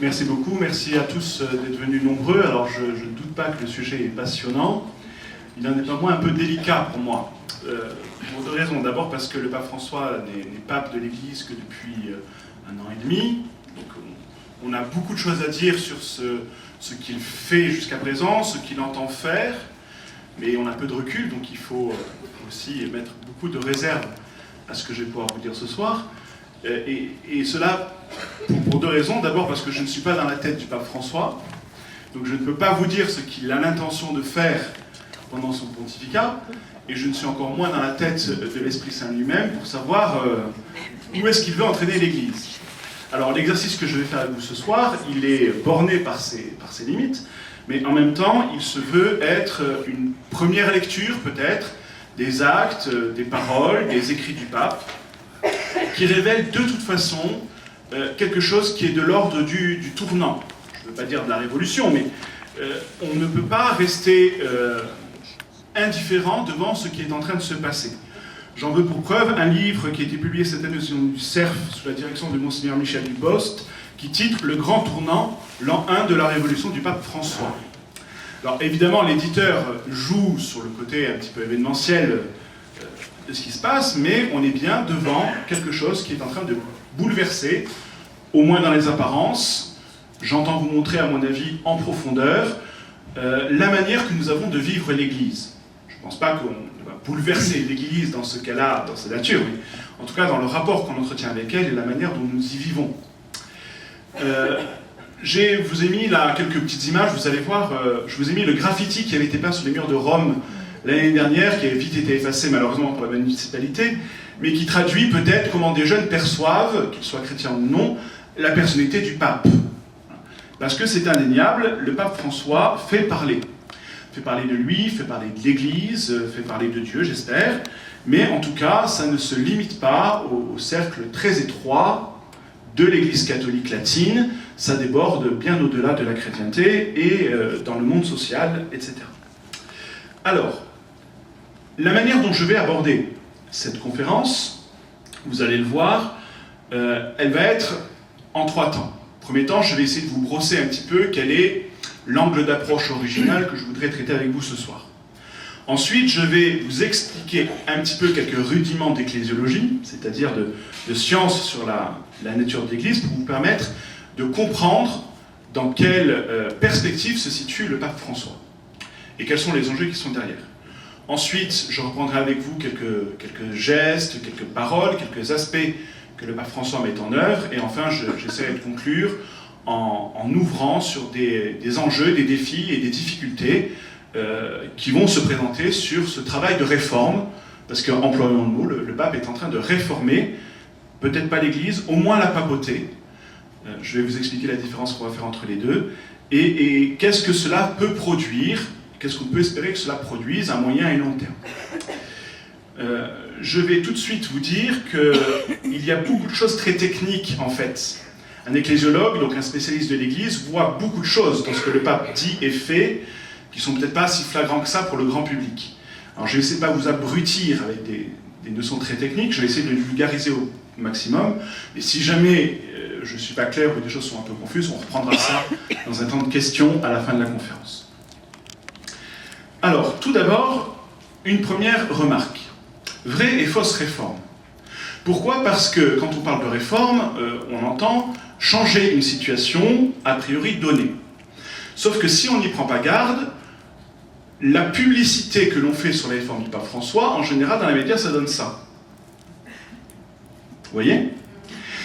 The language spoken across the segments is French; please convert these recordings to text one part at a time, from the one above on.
Merci beaucoup, merci à tous d'être venus nombreux. Alors je ne doute pas que le sujet est passionnant, il en est pas moins un peu délicat pour moi. Pour deux raisons. D'abord parce que le pape François n'est pape de l'Église que depuis 1 an et demi. Donc on a beaucoup de choses à dire sur ce qu'il fait jusqu'à présent, ce qu'il entend faire, mais on a peu de recul, donc il faut aussi mettre beaucoup de réserve à ce que je vais pouvoir vous dire ce soir. Et cela pour deux raisons. D'abord parce que je ne suis pas dans la tête du pape François, donc je ne peux pas vous dire ce qu'il a l'intention de faire pendant son pontificat, et je ne suis encore moins dans la tête de l'Esprit Saint lui-même pour savoir où est-ce qu'il veut entraîner l'Église. Alors l'exercice que je vais faire avec vous ce soir, il est borné par ses limites, mais en même temps, il se veut être une première lecture peut-être des actes, des paroles, des écrits du pape, qui révèlent de toute façon quelque chose qui est de l'ordre du tournant. Je ne veux pas dire de la révolution, mais on ne peut pas rester indifférent devant ce qui est en train de se passer. J'en veux pour preuve un livre qui a été publié cette année du CERF sous la direction de Monseigneur Michel Dubost, qui titre « Le grand tournant, l'an 1 de la révolution du pape François ». Alors évidemment, l'éditeur joue sur le côté un petit peu événementiel de ce qui se passe, mais on est bien devant quelque chose qui est en train de bouleverser, au moins dans les apparences. J'entends vous montrer, à mon avis, en profondeur, la manière que nous avons de vivre l'Église. Je ne pense pas qu'on va bouleverser l'Église dans ce cas-là, dans sa nature, mais en tout cas dans le rapport qu'on entretient avec elle et la manière dont nous y vivons. Je vous ai mis là quelques petites images, vous allez voir, je vous ai mis le graffiti qui avait été peint sur les murs de Rome l'année dernière, qui avait vite été effacé malheureusement par la municipalité, mais qui traduit peut-être comment des jeunes perçoivent, qu'ils soient chrétiens ou non, la personnalité du pape. Parce que c'est indéniable, le pape François fait parler de lui, fait parler de l'Église, fait parler de Dieu, j'espère, mais en tout cas, ça ne se limite pas au cercle très étroit de l'Église catholique latine, ça déborde bien au-delà de la chrétienté et dans le monde social, etc. Alors, la manière dont je vais aborder cette conférence, vous allez le voir, elle va être en 3 temps. Premier temps, je vais essayer de vous brosser un petit peu quel est l'angle d'approche original que je voudrais traiter avec vous ce soir. Ensuite, je vais vous expliquer un petit peu quelques rudiments d'ecclésiologie, c'est-à-dire de science sur la nature de l'Église, pour vous permettre de comprendre dans quelle perspective se situe le pape François et quels sont les enjeux qui sont derrière. Ensuite, je reprendrai avec vous quelques gestes, quelques paroles, quelques aspects que le pape François met en œuvre, et enfin, j'essaierai de conclure en ouvrant sur des enjeux, des défis et des difficultés qui vont se présenter sur ce travail de réforme, parce qu'employons le mot, le pape est en train de réformer, peut-être pas l'Église, au moins la papauté. Je vais vous expliquer la différence qu'on va faire entre les deux, et qu'est-ce que cela peut produire, qu'est-ce qu'on peut espérer que cela produise à moyen et long terme. Je vais tout de suite vous dire qu'il y a beaucoup de choses très techniques en fait. Un ecclésiologue, donc un spécialiste de l'Église, voit beaucoup de choses dans ce que le pape dit et fait, qui sont peut-être pas si flagrants que ça pour le grand public. Alors je vais essayer de ne pas vous abrutir avec des notions très techniques, je vais essayer de le vulgariser au maximum, mais si jamais je ne suis pas clair ou des choses sont un peu confuses, on reprendra ça dans un temps de questions à la fin de la conférence. Alors, tout d'abord, une première remarque. Vraie et fausse réforme. Pourquoi ? Parce que quand on parle de réforme, on entend changer une situation a priori donnée. Sauf que si on n'y prend pas garde, la publicité que l'on fait sur la réforme du pape François, en général dans les médias, ça donne ça. Vous voyez ?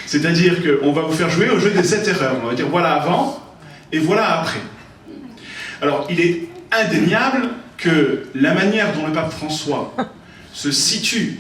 C'est-à-dire qu'on va vous faire jouer au jeu des 7 erreurs. On va dire voilà avant et voilà après. Alors, il est indéniable que la manière dont le pape François se situe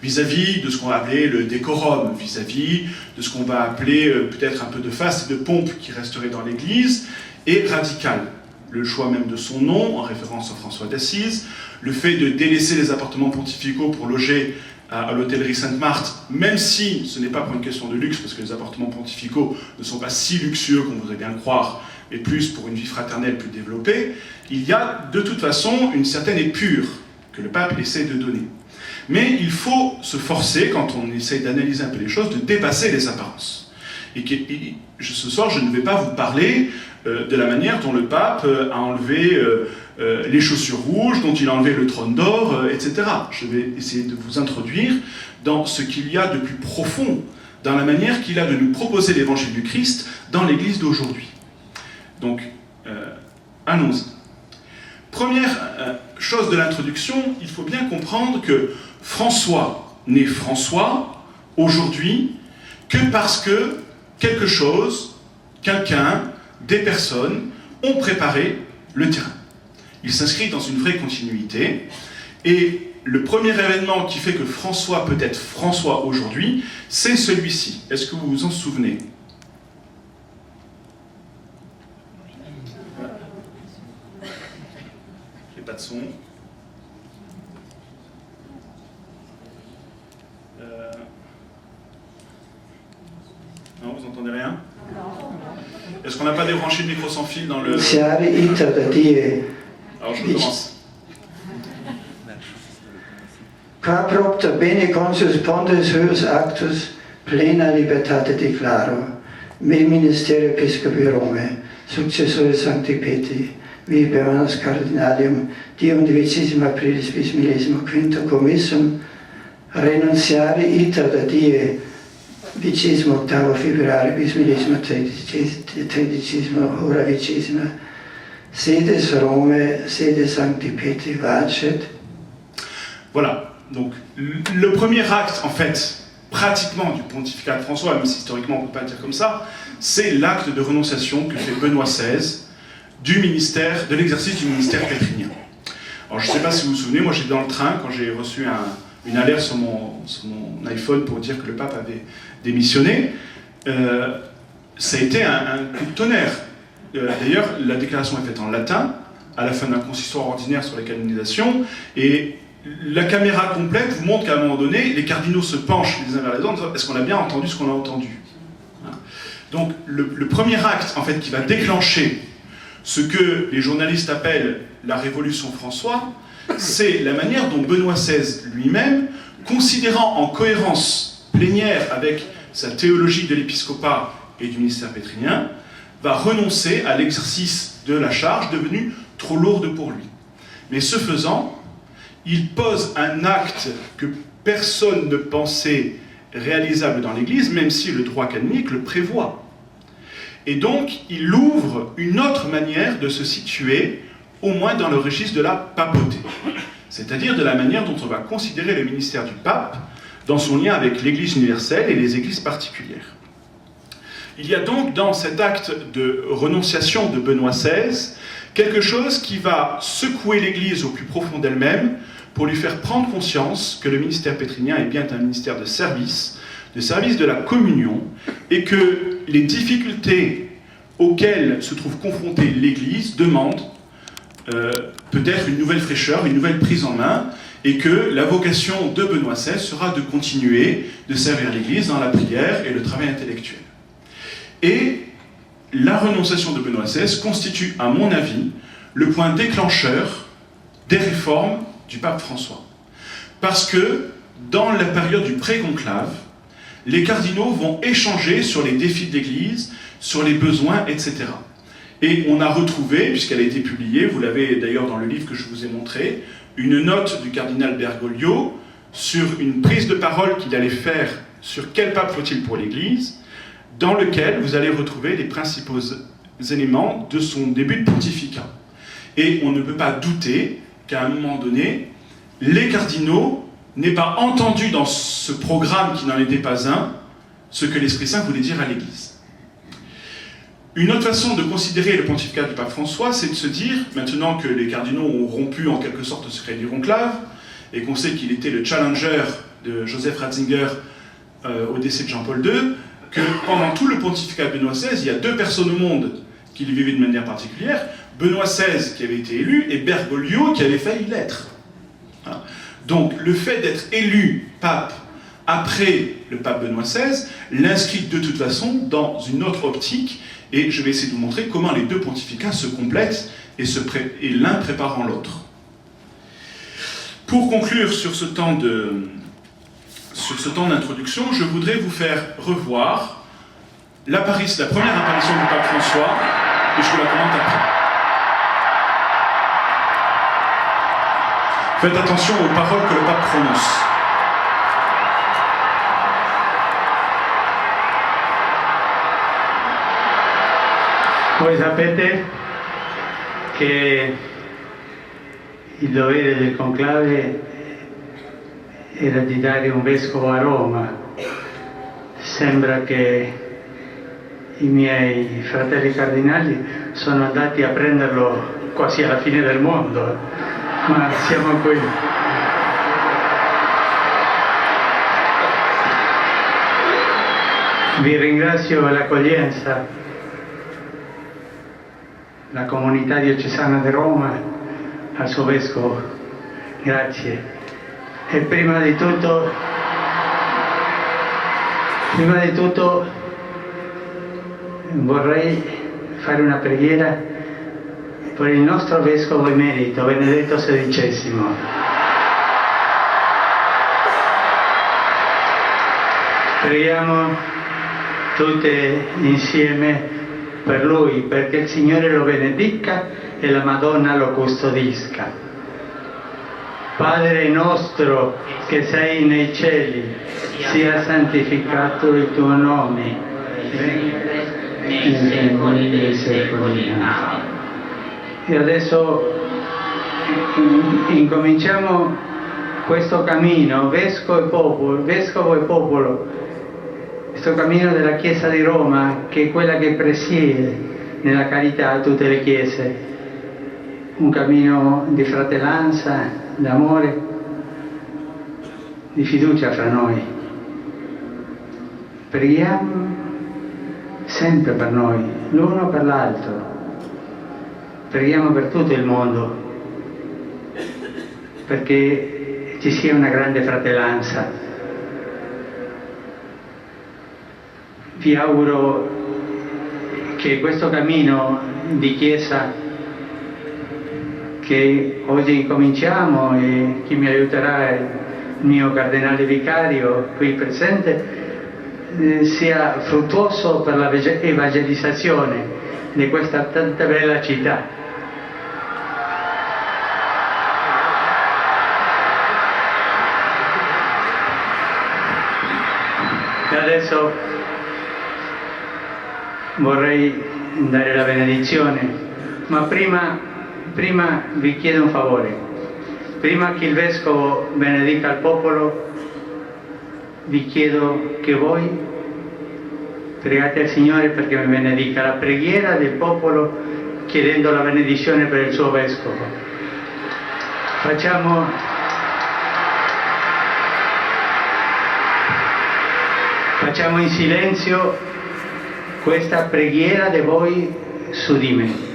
vis-à-vis de ce qu'on va appeler le décorum, vis-à-vis de ce qu'on va appeler peut-être un peu de face et de pompe qui resterait dans l'Église, est radical. Le choix même de son nom, en référence à François d'Assise, le fait de délaisser les appartements pontificaux pour loger à l'hôtellerie Sainte-Marthe, même si ce n'est pas pour une question de luxe, parce que les appartements pontificaux ne sont pas si luxueux qu'on voudrait bien le croire, mais plus pour une vie fraternelle plus développée, il y a de toute façon une certaine épure que le pape essaie de donner. Mais il faut se forcer, quand on essaie d'analyser un peu les choses, de dépasser les apparences. Et ce soir, je ne vais pas vous parler de la manière dont le pape a enlevé les chaussures rouges, dont il a enlevé le trône d'or, etc. Je vais essayer de vous introduire dans ce qu'il y a de plus profond, dans la manière qu'il a de nous proposer l'évangile du Christ dans l'Église d'aujourd'hui. Donc, allons-y. Première chose de l'introduction, il faut bien comprendre que François n'est François aujourd'hui que parce que quelque chose, quelqu'un, des personnes ont préparé le terrain. Il s'inscrit dans une vraie continuité et le premier événement qui fait que François peut être François aujourd'hui, c'est celui-ci. Est-ce que vous vous en souvenez ? Il n'y a pas de son. Non, vous n'entendez rien ? Est-ce qu'on n'a pas débranché le micro sans fil dans le... Alors je recommence. Qua propter bene consus pontes huius actus plena libertate declaro, me ministerio episcopi Romae, successore Sancti Petri, vi beamus cardinalium, dium 12 aprilis bis millesimo quinto commissum, renunciare iter da die 28 februari bis millesimo tredicesimo hora 20, sedes Romae, sedes Sancti Petri vacet. Voilà. Donc, le premier acte, en fait, pratiquement du pontificat de François, même si historiquement on ne peut pas le dire comme ça, c'est l'acte de renonciation que fait Benoît XVI du ministère, de l'exercice du ministère pétrinien. Alors, je ne sais pas si vous vous souvenez, moi j'étais dans le train quand j'ai reçu une alerte sur mon iPhone pour dire que le pape avait démissionné. Ça a été un coup de tonnerre. D'ailleurs, la déclaration est faite en latin, à la fin d'un consistoire ordinaire sur la canonisation, et la caméra complète vous montre qu'à un moment donné, les cardinaux se penchent les uns vers les autres, est-ce qu'on a bien entendu ce qu'on a entendu ? Donc le premier acte en fait, qui va déclencher ce que les journalistes appellent la Révolution François, c'est la manière dont Benoît XVI lui-même, considérant en cohérence plénière avec sa théologie de l'épiscopat et du ministère pétrinien, va renoncer à l'exercice de la charge devenue trop lourde pour lui. Mais ce faisant, il pose un acte que personne ne pensait réalisable dans l'Église, même si le droit canonique le prévoit. Et donc, il ouvre une autre manière de se situer, au moins dans le registre de la papauté. C'est-à-dire de la manière dont on va considérer le ministère du pape dans son lien avec l'Église universelle et les églises particulières. Il y a donc dans cet acte de renonciation de Benoît XVI quelque chose qui va secouer l'Église au plus profond d'elle-même pour lui faire prendre conscience que le ministère pétrinien est bien un ministère de service de la communion, et que les difficultés auxquelles se trouve confrontée l'Église demandent peut-être une nouvelle fraîcheur, une nouvelle prise en main, et que la vocation de Benoît XVI sera de continuer de servir l'Église dans la prière et le travail intellectuel. Et la renonciation de Benoît XVI constitue, à mon avis, le point déclencheur des réformes du pape François. Parce que, dans la période du pré-conclave, les cardinaux vont échanger sur les défis de l'Église, sur les besoins, etc. Et on a retrouvé, puisqu'elle a été publiée, vous l'avez d'ailleurs dans le livre que je vous ai montré, une note du cardinal Bergoglio sur une prise de parole qu'il allait faire sur quel pape faut-il pour l'Église, dans lequel vous allez retrouver les principaux éléments de son début de pontificat. Et on ne peut pas douter qu'à un moment donné, les cardinaux n'aient pas entendu dans ce programme qui n'en était pas un, ce que l'Esprit Saint voulait dire à l'Église. Une autre façon de considérer le pontificat du pape François, c'est de se dire, maintenant que les cardinaux ont rompu en quelque sorte le secret du conclave, et qu'on sait qu'il était le challenger de Joseph Ratzinger au décès de Jean-Paul II, que pendant tout le pontificat de Benoît XVI, il y a deux personnes au monde qui le vivaient de manière particulière, Benoît XVI qui avait été élu, et Bergoglio qui avait failli l'être. Voilà. Donc le fait d'être élu pape après le pape Benoît XVI l'inscrit de toute façon dans une autre optique, et je vais essayer de vous montrer comment les deux pontificats se complètent et l'un préparant l'autre. Pour conclure sur ce temps d'introduction, je voudrais vous faire revoir la première apparition du pape François, et je vous la commente après. Faites attention aux paroles que le pape prononce. Voi sapete che il dovere del conclave era di dare un vescovo a Roma. Sembra che i miei fratelli cardinali sono andati a prenderlo quasi alla fine del mondo, ma siamo qui. Vi ringrazio per l'accoglienza, la comunità diocesana di Roma, al suo vescovo, grazie. E prima di tutto vorrei fare una preghiera per il nostro vescovo emerito, Benedetto XVI. Preghiamo tutte insieme per lui, perché il Signore lo benedica e la Madonna lo custodisca. Padre nostro che sei nei cieli, sia santificato il tuo nome, venga nei secoli dei secoli. Amen. E adesso incominciamo questo cammino, vescovo e popolo, questo cammino della Chiesa di Roma, che è quella che presiede nella carità tutte le chiese, un cammino di fratellanza, d'amore, di fiducia fra noi. Preghiamo sempre per noi, l'uno per l'altro. Preghiamo per tutto il mondo, perché ci sia una grande fratellanza. Vi auguro che questo cammino di Chiesa che oggi incominciamo, e chi mi aiuterà è il mio cardinale vicario qui presente, sia fruttuoso per la evangelizzazione di questa tanta bella città. E adesso vorrei dare la benedizione, ma prima vi chiedo un favore. Prima che il Vescovo benedica il popolo, vi chiedo che voi pregate al Signore perché mi benedica la preghiera del popolo, chiedendo la benedizione per il suo Vescovo. Facciamo in silenzio questa preghiera di voi su di me.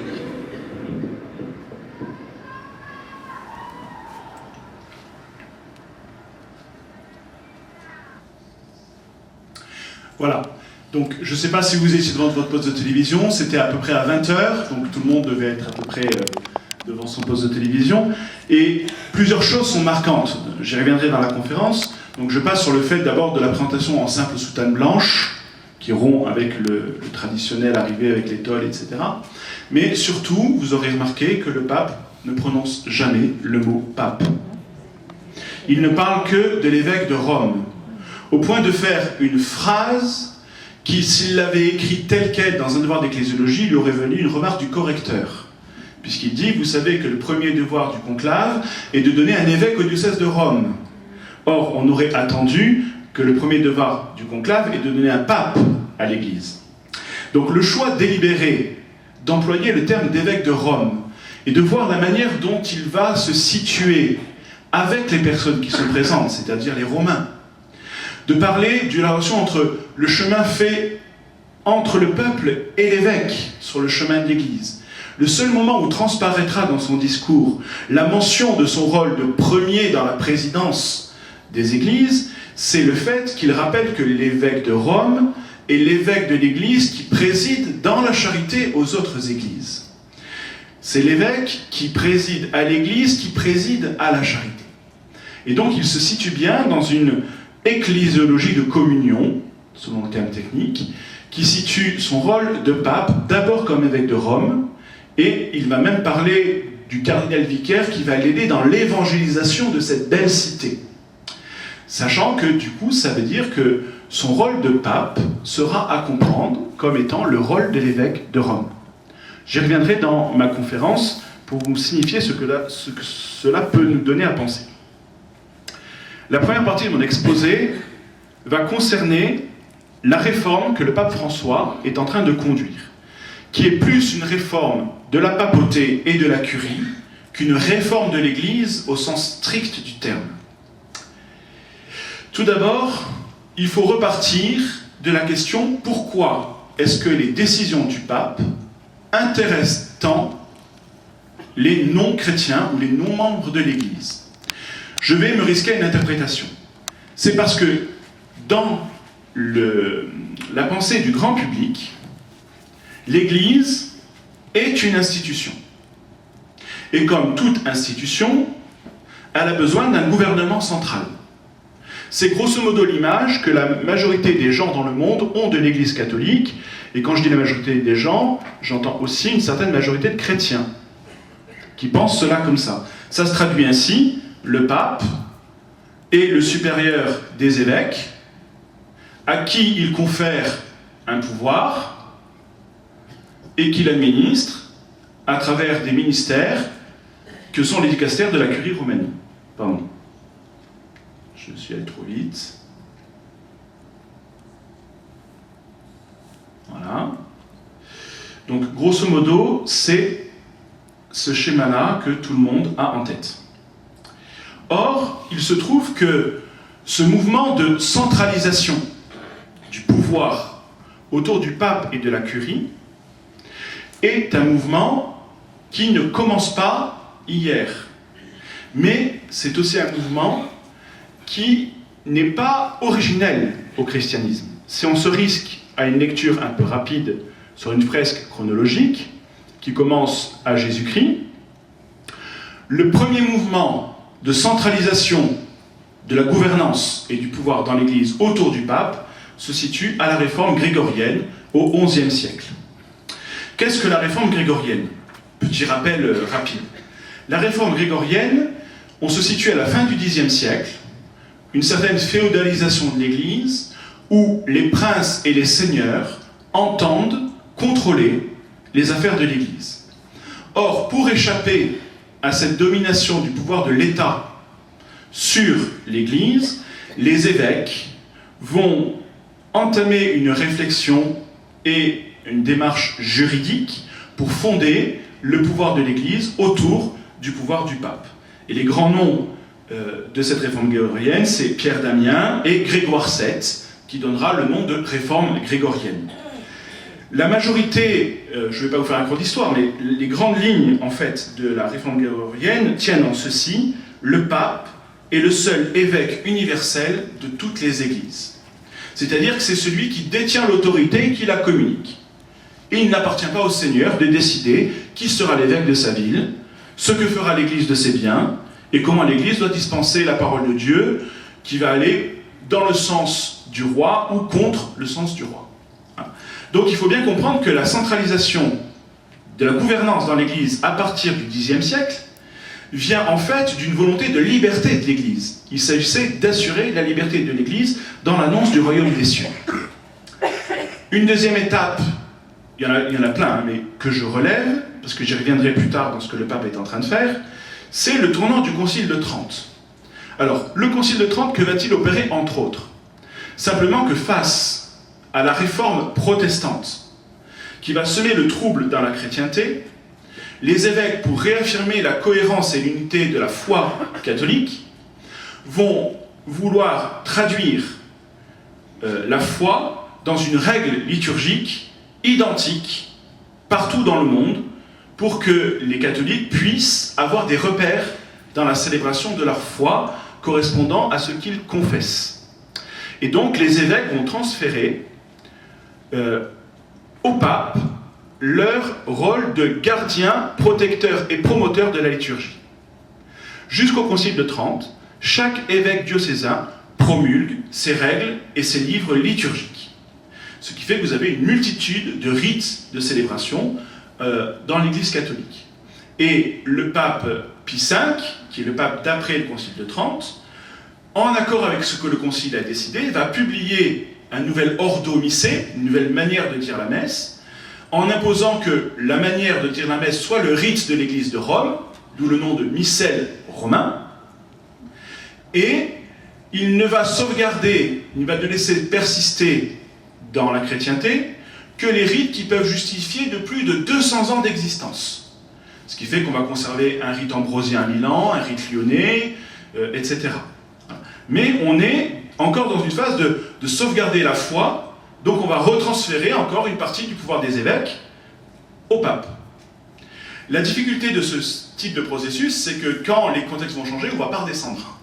Voilà. Donc, je ne sais pas si vous étiez devant votre poste de télévision, c'était à peu près à 20h, donc tout le monde devait être à peu près devant son poste de télévision. Et plusieurs choses sont marquantes. J'y reviendrai dans la conférence. Donc, je passe sur le fait d'abord de la présentation en simple soutane blanche, qui rompt avec le traditionnel arrivé avec l'étole, etc. Mais surtout, vous aurez remarqué que le pape ne prononce jamais le mot pape. Il ne parle que de l'évêque de Rome, au point de faire une phrase qui, s'il l'avait écrite telle quelle dans un devoir d'ecclésiologie, lui aurait valu une remarque du correcteur. Puisqu'il dit, vous savez que le premier devoir du conclave est de donner un évêque au diocèse de Rome. Or, on aurait attendu que le premier devoir du conclave est de donner un pape à l'Église. Donc le choix délibéré d'employer le terme d'évêque de Rome et de voir la manière dont il va se situer avec les personnes qui sont présentes, c'est-à-dire les Romains, de parler de la relation entre le chemin fait entre le peuple et l'évêque sur le chemin de l'Église. Le seul moment où transparaîtra dans son discours la mention de son rôle de premier dans la présidence des églises, c'est le fait qu'il rappelle que l'évêque de Rome est l'évêque de l'Église qui préside dans la charité aux autres églises. C'est l'évêque qui préside à l'Église, qui préside à la charité. Et donc il se situe bien dans une ecclésiologie de communion, selon le terme technique, qui situe son rôle de pape d'abord comme évêque de Rome, et il va même parler du cardinal vicaire qui va l'aider dans l'évangélisation de cette belle cité. Sachant que du coup, ça veut dire que son rôle de pape sera à comprendre comme étant le rôle de l'évêque de Rome. J'y reviendrai dans ma conférence pour vous signifier ce que cela peut nous donner à penser. La première partie de mon exposé va concerner la réforme que le pape François est en train de conduire, qui est plus une réforme de la papauté et de la curie qu'une réforme de l'Église au sens strict du terme. Tout d'abord, il faut repartir de la question pourquoi est-ce que les décisions du pape intéressent tant les non-chrétiens ou les non-membres de l'Église. Je vais me risquer à une interprétation. C'est parce que dans la pensée du grand public, l'Église est une institution. Et comme toute institution, elle a besoin d'un gouvernement central. C'est grosso modo l'image que la majorité des gens dans le monde ont de l'Église catholique. Et quand je dis la majorité des gens, j'entends aussi une certaine majorité de chrétiens qui pensent cela comme ça. Ça se traduit ainsi, le pape est le supérieur des évêques, à qui il confère un pouvoir et qu'il administre à travers des ministères que sont les dicastères de la curie romaine. Pardon. Je suis allé trop vite. Voilà. Donc, grosso modo, c'est ce schéma-là que tout le monde a en tête. Or, il se trouve que ce mouvement de centralisation du pouvoir autour du pape et de la curie est un mouvement qui ne commence pas hier. Mais c'est aussi un mouvement qui n'est pas originel au christianisme. Si on se risque à une lecture un peu rapide sur une fresque chronologique qui commence à Jésus-Christ, le premier mouvement de centralisation de la gouvernance et du pouvoir dans l'Église autour du pape se situe à la réforme grégorienne au XIe siècle. Qu'est-ce que la réforme grégorienne? Petit rappel rapide. La réforme grégorienne, on se situe à la fin du Xe siècle, une certaine féodalisation de l'Église où les princes et les seigneurs entendent contrôler les affaires de l'Église. Or, pour échapper à cette domination du pouvoir de l'État sur l'Église, les évêques vont entamer une réflexion et une démarche juridique pour fonder le pouvoir de l'Église autour du pouvoir du pape. Et les grands noms de cette réforme grégorienne, c'est Pierre d'Amiens et Grégoire VII, qui donnera le nom de réforme grégorienne. La majorité, je ne vais pas vous faire un cours d'histoire, mais les grandes lignes en fait de la réforme grégorienne tiennent en ceci: le pape est le seul évêque universel de toutes les églises. C'est-à-dire que c'est celui qui détient l'autorité et qui la communique. Et il n'appartient pas au Seigneur de décider qui sera l'évêque de sa ville, ce que fera l'Église de ses biens, et comment l'Église doit dispenser la parole de Dieu, qui va aller dans le sens du roi ou contre le sens du roi. Donc il faut bien comprendre que la centralisation de la gouvernance dans l'Église à partir du Xe siècle vient en fait d'une volonté de liberté de l'Église. Il s'agissait d'assurer la liberté de l'Église dans l'annonce du royaume des cieux. Une deuxième étape, il y en a plein, mais que je relève, parce que j'y reviendrai plus tard dans ce que le pape est en train de faire, c'est le tournant du Concile de Trente. Alors, le Concile de Trente, que va-t-il opérer entre autres? Simplement que face à la réforme protestante, qui va semer le trouble dans la chrétienté, les évêques, pour réaffirmer la cohérence et l'unité de la foi catholique, vont vouloir traduire la foi dans une règle liturgique identique partout dans le monde, pour que les catholiques puissent avoir des repères dans la célébration de leur foi correspondant à ce qu'ils confessent. Et donc les évêques vont transférer au pape leur rôle de gardien, protecteur et promoteur de la liturgie. Jusqu'au Concile de Trente, chaque évêque diocésain promulgue ses règles et ses livres liturgiques. Ce qui fait que vous avez une multitude de rites de célébration dans l'Église catholique. Et le pape Pie V, qui est le pape d'après le Concile de Trente, en accord avec ce que le Concile a décidé, va publier un nouvel ordo missae, une nouvelle manière de dire la messe, en imposant que la manière de dire la messe soit le rite de l'Église de Rome, d'où le nom de missel romain, et il ne va sauvegarder, il ne va ne laisser persister dans la chrétienté que les rites qui peuvent justifier de plus de 200 ans d'existence. Ce qui fait qu'on va conserver un rite ambrosien à Milan, un rite lyonnais, etc. Mais on est encore dans une phase de sauvegarder la foi, donc on va retransférer encore une partie du pouvoir des évêques au pape. La difficulté de ce type de processus, c'est que quand les contextes vont changer, on ne va pas redescendre.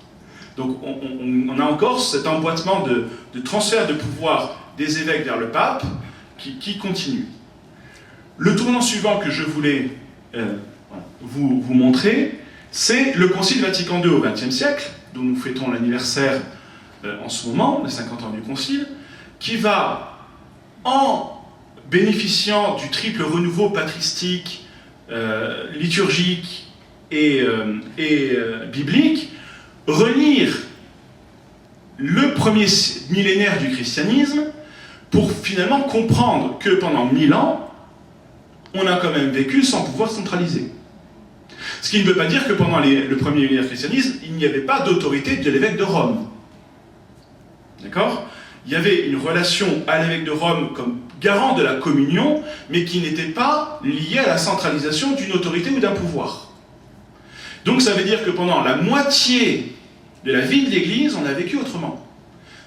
Donc on a encore cet emboîtement de transfert de pouvoir des évêques vers le pape qui continue. Le tournant suivant que je voulais vous montrer, c'est le Concile Vatican II au XXe siècle, dont nous fêtons l'anniversaire en ce moment, les 50 ans du Concile, qui va, en bénéficiant du triple renouveau patristique, liturgique et biblique, relire le premier millénaire du christianisme pour finalement comprendre que pendant 1000 ans, on a quand même vécu sans pouvoir centralisé. Ce qui ne veut pas dire que pendant le premier millénaire du christianisme, il n'y avait pas d'autorité de l'évêque de Rome. D'accord ? Il y avait une relation à l'évêque de Rome comme garant de la communion, mais qui n'était pas liée à la centralisation d'une autorité ou d'un pouvoir. Donc ça veut dire que pendant la moitié de la vie de l'Église, on a vécu autrement.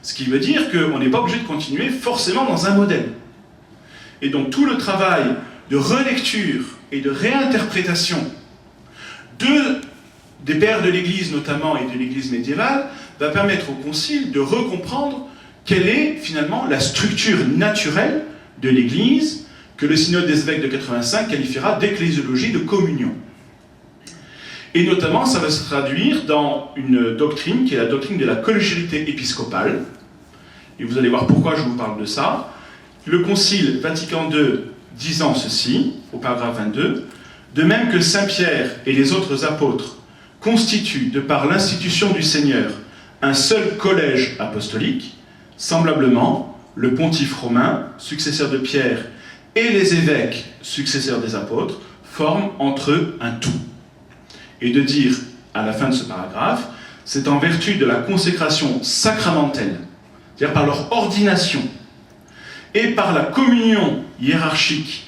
Ce qui veut dire qu'on n'est pas obligé de continuer forcément dans un modèle. Et donc tout le travail de relecture et de réinterprétation des pères de l'Église notamment et de l'Église médiévale va permettre au Concile de recomprendre quelle est finalement la structure naturelle de l'Église que le synode des évêques de 85 qualifiera d'ecclésiologie de communion. Et notamment, ça va se traduire dans une doctrine qui est la doctrine de la collégialité épiscopale. Et vous allez voir pourquoi je vous parle de ça. Le Concile Vatican II disant ceci, au paragraphe 22, de même que Saint Pierre et les autres apôtres constituent, de par l'institution du Seigneur, un seul collège apostolique, semblablement, le pontife romain, successeur de Pierre, et les évêques, successeurs des apôtres, forment entre eux un tout. Et de dire, à la fin de ce paragraphe, c'est en vertu de la consécration sacramentelle, c'est-à-dire par leur ordination, et par la communion hiérarchique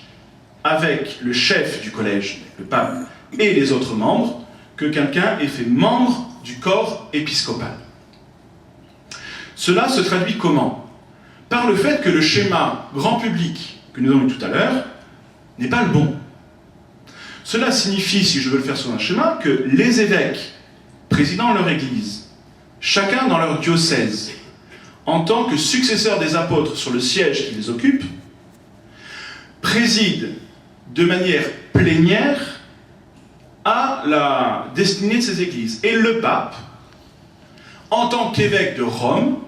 avec le chef du collège, le pape, et les autres membres, que quelqu'un est fait membre du corps épiscopal. Cela se traduit comment ? Par le fait que le schéma grand public que nous avons eu tout à l'heure n'est pas le bon. Cela signifie, si je veux le faire sur un schéma, que les évêques, présidant leur église, chacun dans leur diocèse, en tant que successeurs des apôtres sur le siège qui les occupe, président de manière plénière à la destinée de ces églises. Et le pape, en tant qu'évêque de Rome,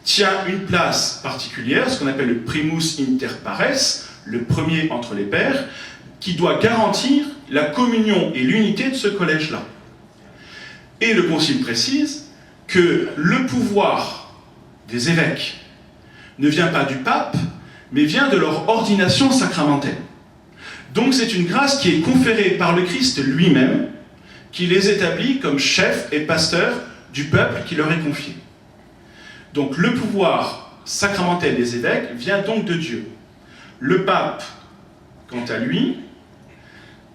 tient une place particulière, ce qu'on appelle le primus inter pares, le premier entre les pairs, qui doit garantir la communion et l'unité de ce collège-là. Et le Concile précise que le pouvoir des évêques ne vient pas du pape, mais vient de leur ordination sacramentelle. Donc c'est une grâce qui est conférée par le Christ lui-même, qui les établit comme chefs et pasteurs du peuple qui leur est confié. Donc le pouvoir sacramentel des évêques vient donc de Dieu. Le pape, quant à lui,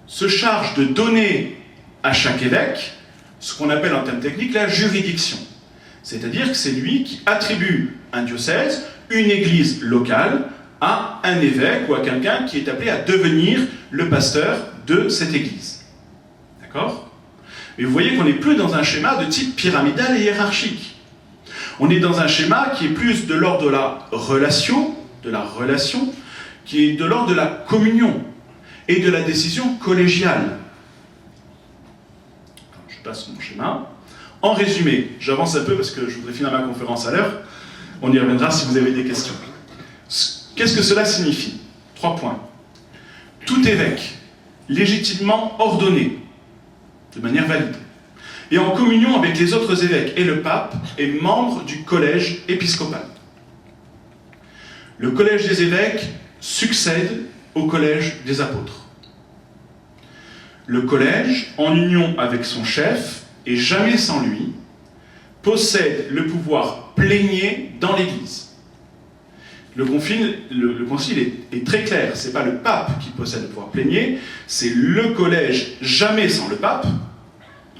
se charge de donner à chaque évêque ce qu'on appelle en termes techniques la juridiction. C'est-à-dire que c'est lui qui attribue un diocèse, une église locale, à un évêque ou à quelqu'un qui est appelé à devenir le pasteur de cette église. D'accord ? Mais vous voyez qu'on n'est plus dans un schéma de type pyramidal et hiérarchique. On est dans un schéma qui est plus de l'ordre de la relation, qui est de l'ordre de la communion et de la décision collégiale. Je passe mon schéma. En résumé, j'avance un peu parce que je voudrais finir ma conférence à l'heure, on y reviendra si vous avez des questions. Qu'est-ce que cela signifie? 3 points. Tout évêque, légitimement ordonné, de manière valide, et en communion avec les autres évêques et le pape, est membre du collège épiscopal. Le collège des évêques succède au collège des apôtres. Le collège, en union avec son chef, et jamais sans lui, possède le pouvoir plénier dans l'Église. Le concile est très clair, ce n'est pas le pape qui possède le pouvoir plénier, c'est le collège, jamais sans le pape,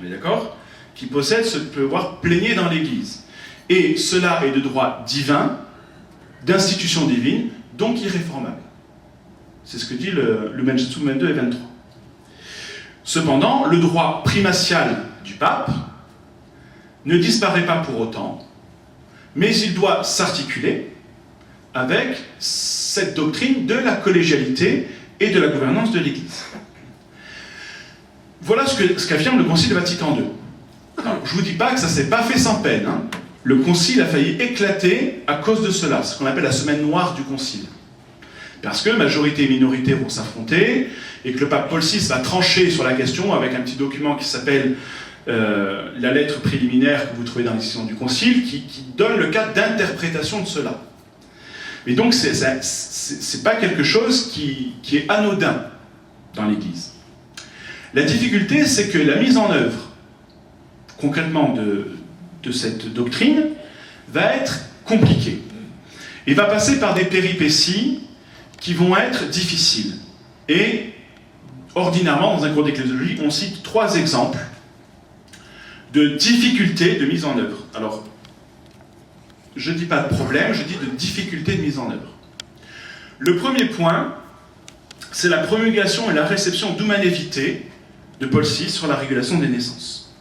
on est d'accord, qui possède ce pouvoir plénier dans l'Église. Et cela est de droit divin, d'institution divine, donc irréformable. C'est ce que dit le Lumen Gentium 22 et 23. Cependant, le droit primatial du pape ne disparaît pas pour autant, mais il doit s'articuler avec cette doctrine de la collégialité et de la gouvernance de l'Église. Voilà ce qu'affirme le Concile Vatican II. Alors, je ne vous dis pas que ça ne s'est pas fait sans peine. Hein. Le Concile a failli éclater à cause de cela, ce qu'on appelle la semaine noire du Concile. Parce que majorité et minorité vont s'affronter, et que le pape Paul VI va trancher sur la question avec un petit document qui s'appelle la lettre préliminaire que vous trouvez dans les décisions du Concile, qui donne le cadre d'interprétation de cela. Mais donc, c'est pas quelque chose qui est anodin dans l'Église. La difficulté, c'est que la mise en œuvre, concrètement, de cette doctrine, va être compliquée. Et va passer par des péripéties qui vont être difficiles. Et, ordinairement, dans un cours d'ecclésiologie, on cite 3 exemples de difficultés de mise en œuvre. Alors, je ne dis pas de problème, je dis de difficulté de mise en œuvre. Le premier point, c'est la promulgation et la réception d'Humanum Vitae de Paul VI sur la régulation des naissances.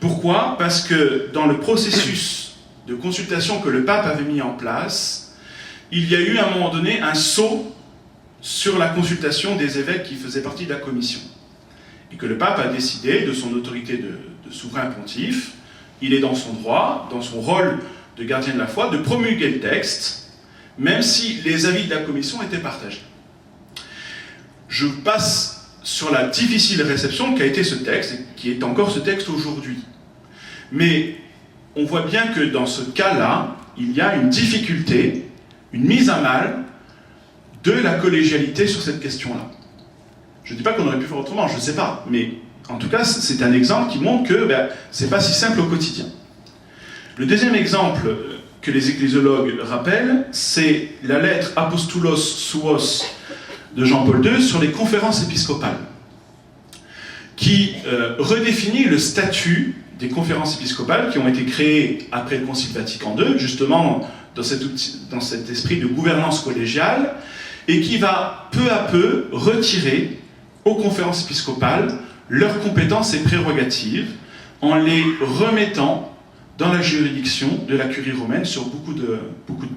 Pourquoi? Parce que dans le processus de consultation que le pape avait mis en place, il y a eu à un moment donné un saut sur la consultation des évêques qui faisaient partie de la commission. Et que le pape a décidé, de son autorité de souverain pontife, il est dans son droit, dans son rôle de gardien de la foi, de promulguer le texte, même si les avis de la commission étaient partagés. Je passe sur la difficile réception qu'a été ce texte, et qui est encore ce texte aujourd'hui. Mais on voit bien que dans ce cas-là, il y a une difficulté, une mise à mal de la collégialité sur cette question-là. Je ne dis pas qu'on aurait pu faire autrement, je ne sais pas, mais en tout cas, c'est un exemple qui montre que ce n'est pas si simple au quotidien. Le deuxième exemple que les ecclésiologues rappellent, c'est la lettre Apostolos Suos de Jean-Paul II sur les conférences épiscopales, qui redéfinit le statut des conférences épiscopales qui ont été créées après le Concile Vatican II, justement dans cet esprit de gouvernance collégiale, et qui va peu à peu retirer aux conférences épiscopales leurs compétences et prérogatives en les remettant dans la juridiction de la curie romaine sur beaucoup de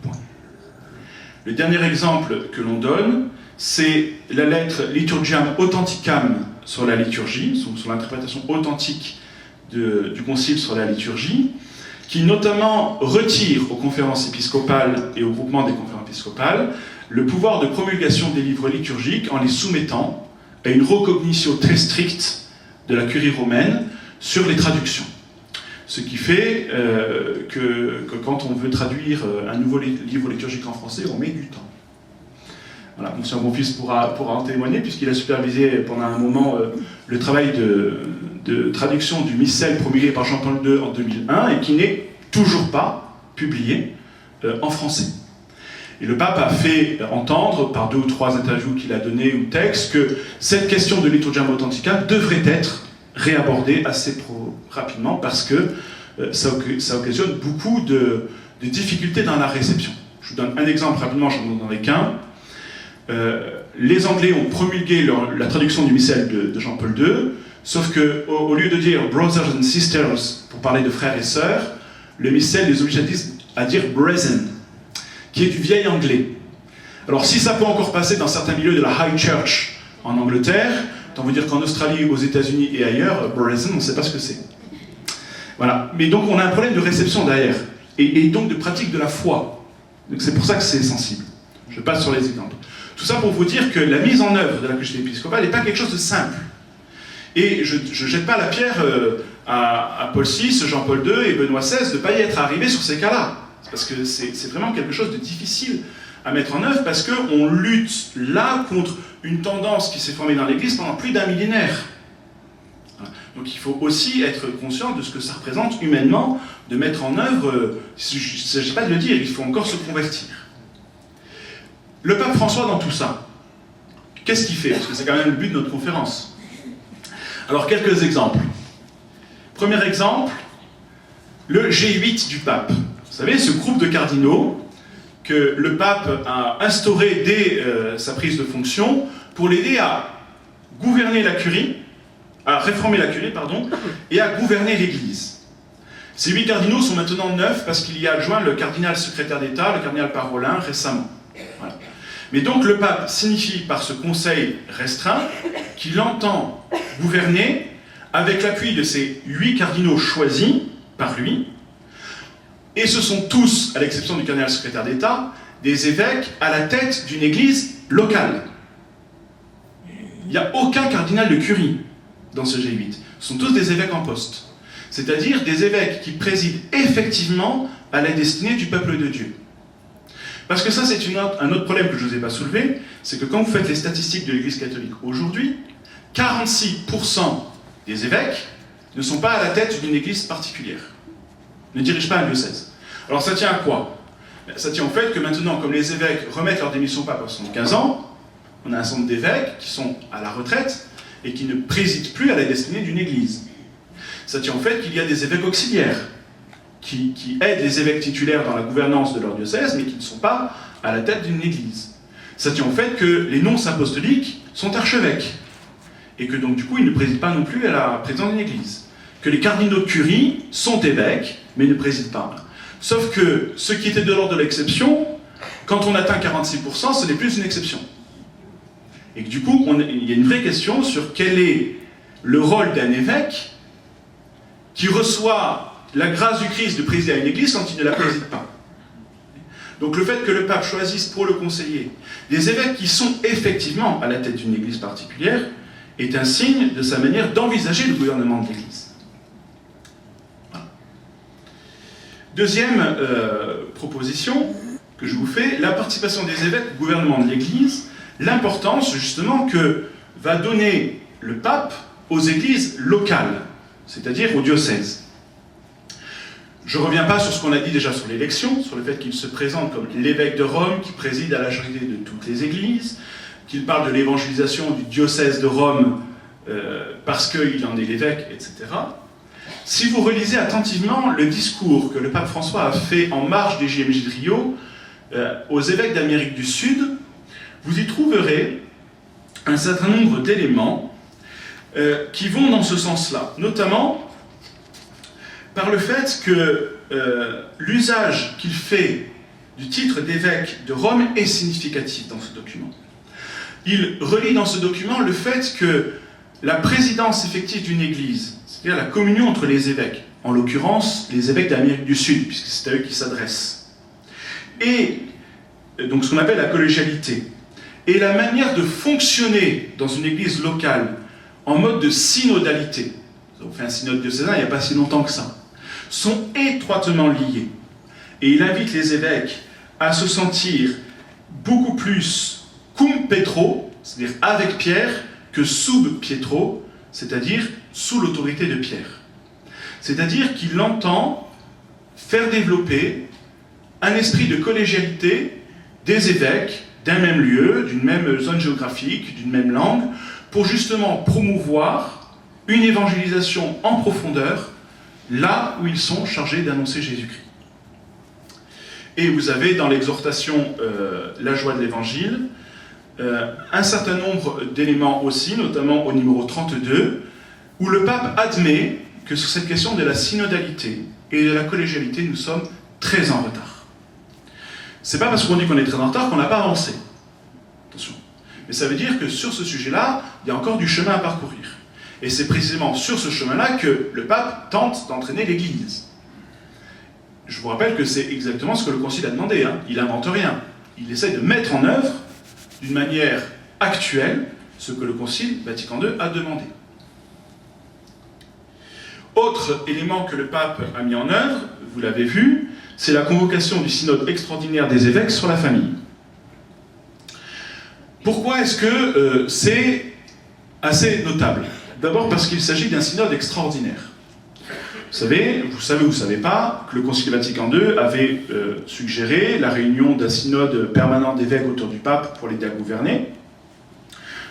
points. Le dernier exemple que l'on donne, c'est la lettre Liturgiam Authenticam sur la liturgie, sur l'interprétation authentique du Concile sur la liturgie, qui notamment retire aux conférences épiscopales et au groupement des conférences épiscopales le pouvoir de promulgation des livres liturgiques en les soumettant à une recognitio très stricte de la curie romaine sur les traductions. Ce qui fait que quand on veut traduire un nouveau livre liturgique en français, on met du temps. Voilà, Monsieur mon fils pourra en témoigner, puisqu'il a supervisé pendant un moment le travail de traduction du missel promulgué par Jean-Paul II en 2001 et qui n'est toujours pas publié en français. Et le pape a fait entendre, par 2 ou 3 interviews qu'il a données ou textes, que cette question de Liturgiam Authenticam devrait être réabordée assez rapidement parce que ça occasionne beaucoup de difficultés dans la réception. Je vous donne un exemple rapidement, je n'en donnerai qu'un. Les Anglais ont promulgué la traduction du missel de Jean-Paul II, sauf qu'au lieu de dire « brothers and sisters » pour parler de frères et sœurs, le missel les oblige à dire « brethren », qui est du vieil anglais. Alors si ça peut encore passer dans certains milieux de la High Church en Angleterre, tant vous dire qu'en Australie, aux États-Unis et ailleurs, brethren, on ne sait pas ce que c'est. Voilà. Mais donc on a un problème de réception derrière, et donc de pratique de la foi. Donc c'est pour ça que c'est sensible. Je passe sur les exemples. Tout ça pour vous dire que la mise en œuvre de la communauté épiscopale n'est pas quelque chose de simple. Et je ne jette pas la pierre à Paul VI, Jean-Paul II et Benoît XVI de ne pas y être arrivé sur ces cas-là. Parce que c'est vraiment quelque chose de difficile à mettre en œuvre, parce qu'on lutte là contre une tendance qui s'est formée dans l'Église pendant plus d'un millénaire. Voilà. Donc il faut aussi être conscient de ce que ça représente humainement de mettre en œuvre, il ne s'agit pas de le dire, il faut encore se convertir. Le pape François dans tout ça, qu'est-ce qu'il fait? Parce que c'est quand même le but de notre conférence. Alors quelques exemples. Premier exemple, le G8 du pape. Vous savez, ce groupe de cardinaux que le pape a instauré dès sa prise de fonction pour l'aider à gouverner la curie, à réformer la curie, pardon, et à gouverner l'Église. Ces 8 cardinaux sont maintenant 9 parce qu'il y a adjoint le cardinal secrétaire d'État, le cardinal Parolin, récemment. Voilà. Mais donc le pape signifie par ce conseil restreint qu'il entend gouverner avec l'appui de ces 8 cardinaux choisis par lui, et ce sont tous, à l'exception du cardinal secrétaire d'État, des évêques à la tête d'une église locale. Il n'y a aucun cardinal de curie dans ce G8. Ce sont tous des évêques en poste. C'est-à-dire des évêques qui président effectivement à la destinée du peuple de Dieu. Parce que ça, c'est un autre problème que je ne vous ai pas soulevé, c'est que quand vous faites les statistiques de l'Église catholique aujourd'hui, 46% des évêques ne sont pas à la tête d'une église particulière, ne dirigent pas un diocèse. Alors ça tient à quoi? Ça tient au fait que maintenant, comme les évêques remettent leur démission au pape à 75 ans, on a un certain nombre d'évêques qui sont à la retraite et qui ne président plus à la destinée d'une église. Ça tient au fait qu'il y a des évêques auxiliaires qui aident les évêques titulaires dans la gouvernance de leur diocèse, mais qui ne sont pas à la tête d'une église. Ça tient au fait que les nonces apostoliques sont archevêques, et que donc du coup ils ne président pas non plus à la présidence d'une église. Que les cardinaux de curie sont évêques, mais ne président pas. Sauf que ce qui était de l'ordre de l'exception, quand on atteint 46%, ce n'est plus une exception. Et que du coup, il y a une vraie question sur quel est le rôle d'un évêque qui reçoit la grâce du Christ de présider à une église quand il ne la préside pas. Donc le fait que le pape choisisse pour le conseiller des évêques qui sont effectivement à la tête d'une église particulière est un signe de sa manière d'envisager le gouvernement de l'église. Voilà. Deuxième proposition que je vous fais, la participation des évêques au gouvernement de l'église, l'importance justement que va donner le pape aux églises locales, c'est-à-dire aux diocèses. Je ne reviens pas sur ce qu'on a dit déjà sur l'élection, sur le fait qu'il se présente comme l'évêque de Rome qui préside à la charité de toutes les églises, qu'il parle de l'évangélisation du diocèse de Rome parce qu'il en est l'évêque, etc. Si vous relisez attentivement le discours que le pape François a fait en marge des JMJ de Rio aux évêques d'Amérique du Sud, vous y trouverez un certain nombre d'éléments qui vont dans ce sens-là, notamment par le fait que l'usage qu'il fait du titre d'évêque de Rome est significatif dans ce document. Il relie dans ce document le fait que la présidence effective d'une église, c'est-à-dire la communion entre les évêques, en l'occurrence les évêques d'Amérique du Sud, puisque c'est à eux qui s'adressent, et donc ce qu'on appelle la collégialité, et la manière de fonctionner dans une église locale en mode de synodalité, on fait un synode diocésain il n'y a pas si longtemps que ça, sont étroitement liés. Et il invite les évêques à se sentir beaucoup plus cum Petro, c'est-à-dire avec Pierre, que sub Pietro, c'est-à-dire sous l'autorité de Pierre. C'est-à-dire qu'il entend faire développer un esprit de collégialité des évêques d'un même lieu, d'une même zone géographique, d'une même langue, pour justement promouvoir une évangélisation en profondeur là où ils sont chargés d'annoncer Jésus-Christ. Et vous avez dans l'exhortation La joie de l'Évangile un certain nombre d'éléments aussi, notamment au numéro 32, où le pape admet que sur cette question de la synodalité et de la collégialité, nous sommes très en retard. C'est pas parce qu'on dit qu'on est très en retard qu'on n'a pas avancé. Attention. Mais ça veut dire que sur ce sujet-là, il y a encore du chemin à parcourir. Et c'est précisément sur ce chemin-là que le pape tente d'entraîner l'Église. Je vous rappelle que c'est exactement ce que le Concile a demandé. Hein. Il n'invente rien. Il essaie de mettre en œuvre, d'une manière actuelle, ce que le Concile Vatican II a demandé. Autre élément que le pape a mis en œuvre, vous l'avez vu, c'est la convocation du synode extraordinaire des évêques sur la famille. Pourquoi est-ce que c'est assez notable? D'abord parce qu'il s'agit d'un synode extraordinaire. Vous savez ou vous ne savez pas, que le Concile Vatican II avait suggéré la réunion d'un synode permanent d'évêques autour du pape pour l'aider à gouverner,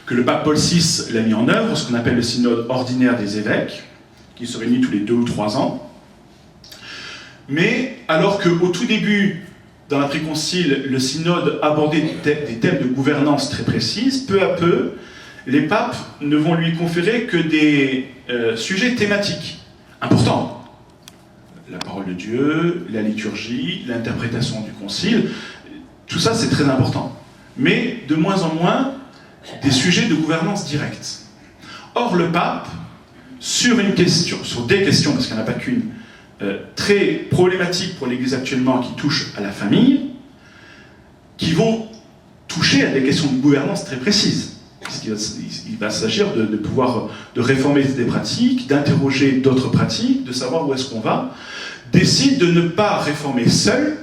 que le pape Paul VI l'a mis en œuvre, ce qu'on appelle le synode ordinaire des évêques, qui se réunit tous les 2 ou 3 ans. Mais alors qu'au tout début, dans l'après-concile, le synode abordait des thèmes de gouvernance très précises, peu à peu, les papes ne vont lui conférer que des sujets thématiques importants. La parole de Dieu, la liturgie, l'interprétation du concile, tout ça c'est très important. Mais de moins en moins, des sujets de gouvernance directe. Or le pape, sur des questions, parce qu'il n'y en a pas qu'une, très problématiques pour l'Église actuellement, qui touchent à la famille, qui vont toucher à des questions de gouvernance très précises. Il va s'agir de réformer des pratiques, d'interroger d'autres pratiques, de savoir où est-ce qu'on va, décide de ne pas réformer seul,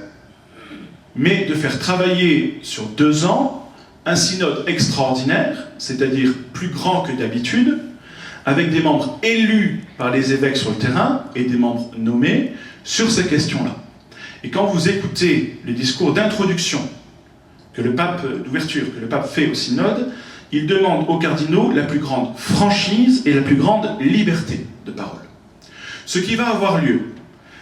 mais de faire travailler sur 2 ans un synode extraordinaire, c'est-à-dire plus grand que d'habitude, avec des membres élus par les évêques sur le terrain et des membres nommés sur ces questions-là. Et quand vous écoutez les discours d'introduction d'ouverture que le pape fait au synode, il demande aux cardinaux la plus grande franchise et la plus grande liberté de parole. Ce qui va avoir lieu,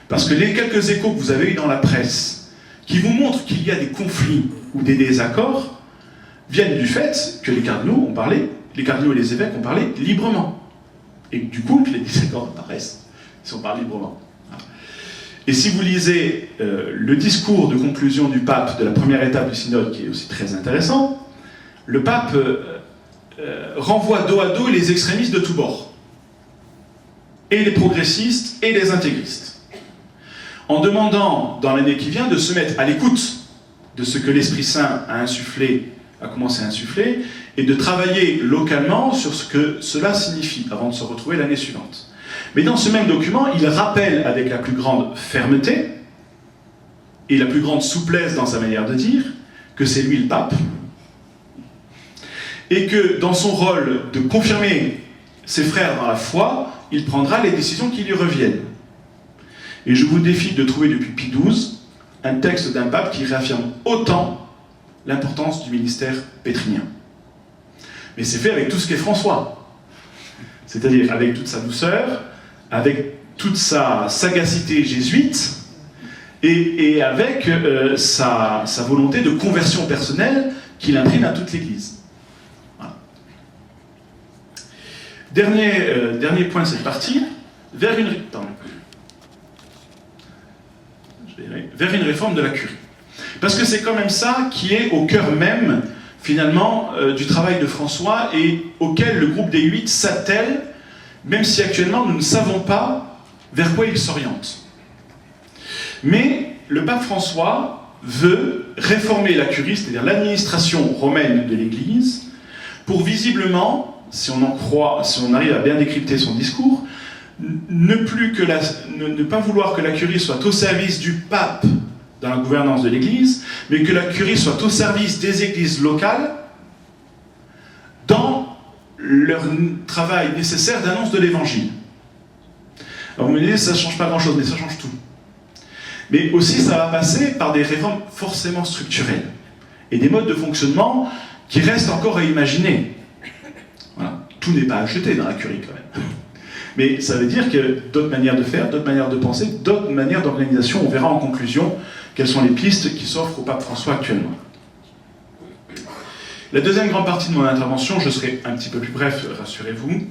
parce que les quelques échos que vous avez eus dans la presse, qui vous montrent qu'il y a des conflits ou des désaccords, viennent du fait que les cardinaux et les évêques ont parlé librement. Et du coup, que les désaccords apparaissent, si on parle librement. Et si vous lisez le discours de conclusion du pape de la première étape du synode, qui est aussi très intéressant, le pape renvoie dos à dos les extrémistes de tous bords, et les progressistes et les intégristes, en demandant, dans l'année qui vient, de se mettre à l'écoute de ce que l'Esprit Saint a commencé à insuffler, et de travailler localement sur ce que cela signifie, avant de se retrouver l'année suivante. Mais dans ce même document, il rappelle avec la plus grande fermeté, et la plus grande souplesse dans sa manière de dire, que c'est lui le pape, et que dans son rôle de confirmer ses frères dans la foi, il prendra les décisions qui lui reviennent. Et je vous défie de trouver depuis Pie XII un texte d'un pape qui réaffirme autant l'importance du ministère pétrinien. Mais c'est fait avec tout ce qu'est François. C'est-à-dire avec toute sa douceur, avec toute sa sagacité jésuite, et avec sa volonté de conversion personnelle qu'il imprime à toute l'Église. Voilà. Dernier point de cette partie, vers une réforme de la curie. Parce que c'est quand même ça qui est au cœur même, finalement, du travail de François et auquel le groupe des 8 s'attelle, même si actuellement nous ne savons pas vers quoi il s'oriente. Mais le pape François veut réformer la curie, c'est-à-dire l'administration romaine de l'Église, pour visiblement, si on arrive à bien décrypter son discours, ne pas vouloir que la curie soit au service du pape dans la gouvernance de l'Église, mais que la curie soit au service des églises locales dans leur travail nécessaire d'annonce de l'Évangile. Alors vous me dites, ça ne change pas grand-chose, mais ça change tout. Mais aussi, ça va passer par des réformes forcément structurelles et des modes de fonctionnement qui restent encore à imaginer. Voilà. Tout n'est pas acheté dans la curie, quand même. Mais ça veut dire que d'autres manières de faire, d'autres manières de penser, d'autres manières d'organisation, on verra en conclusion quelles sont les pistes qui s'offrent au pape François actuellement. La deuxième grande partie de mon intervention, je serai un petit peu plus bref, rassurez-vous,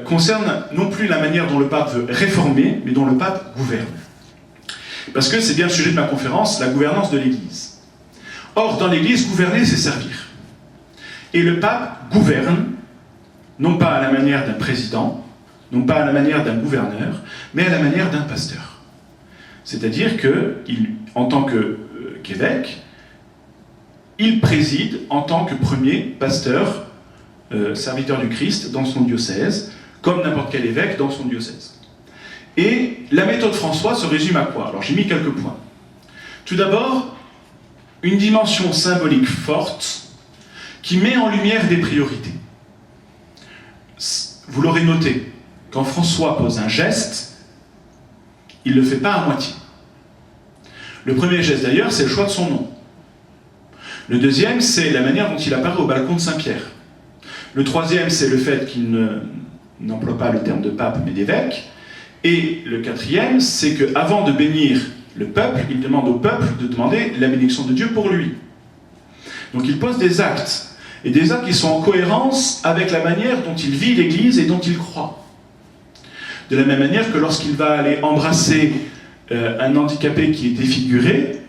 concerne non plus la manière dont le pape veut réformer, mais dont le pape gouverne. Parce que c'est bien le sujet de ma conférence, la gouvernance de l'Église. Or, dans l'Église, gouverner, c'est servir. Et le pape gouverne non pas à la manière d'un président, non pas à la manière d'un gouverneur, mais à la manière d'un pasteur. C'est-à-dire qu'en tant qu'évêque, il préside en tant que premier pasteur, serviteur du Christ dans son diocèse, comme n'importe quel évêque dans son diocèse. Et la méthode François se résume à quoi? Alors j'ai mis quelques points. Tout d'abord, une dimension symbolique forte qui met en lumière des priorités. Vous l'aurez noté, quand François pose un geste, il ne le fait pas à moitié. Le premier geste d'ailleurs, c'est le choix de son nom. Le deuxième, c'est la manière dont il apparaît au balcon de Saint-Pierre. Le troisième, c'est le fait qu'il n'emploie pas le terme de pape, mais d'évêque. Et le quatrième, c'est qu'avant de bénir le peuple, il demande au peuple de demander la bénédiction de Dieu pour lui. Donc il pose des actes, et des actes qui sont en cohérence avec la manière dont il vit l'Église et dont il croit. De la même manière que lorsqu'il va aller embrasser un handicapé qui est défiguré,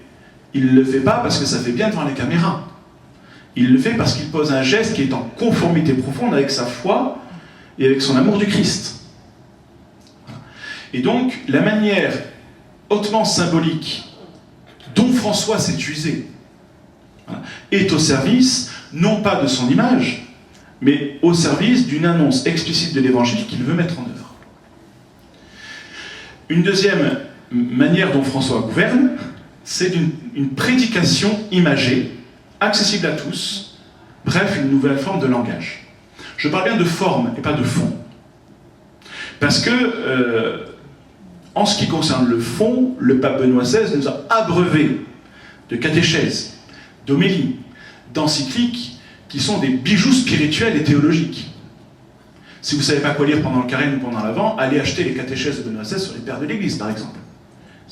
il ne le fait pas parce que ça fait bien devant les caméras. Il le fait parce qu'il pose un geste qui est en conformité profonde avec sa foi et avec son amour du Christ. Et donc, la manière hautement symbolique dont François s'est usé est au service, non pas de son image, mais au service d'une annonce explicite de l'Évangile qu'il veut mettre en œuvre. Une deuxième manière dont François gouverne, c'est une prédication imagée, accessible à tous, bref, une nouvelle forme de langage. Je parle bien de forme et pas de fond. Parce que, en ce qui concerne le fond, le pape Benoît XVI nous a abreuvé de catéchèses, d'homélies, d'encycliques qui sont des bijoux spirituels et théologiques. Si vous ne savez pas quoi lire pendant le carême ou pendant l'Avent, allez acheter les catéchèses de Benoît XVI sur les pères de l'Église, par exemple.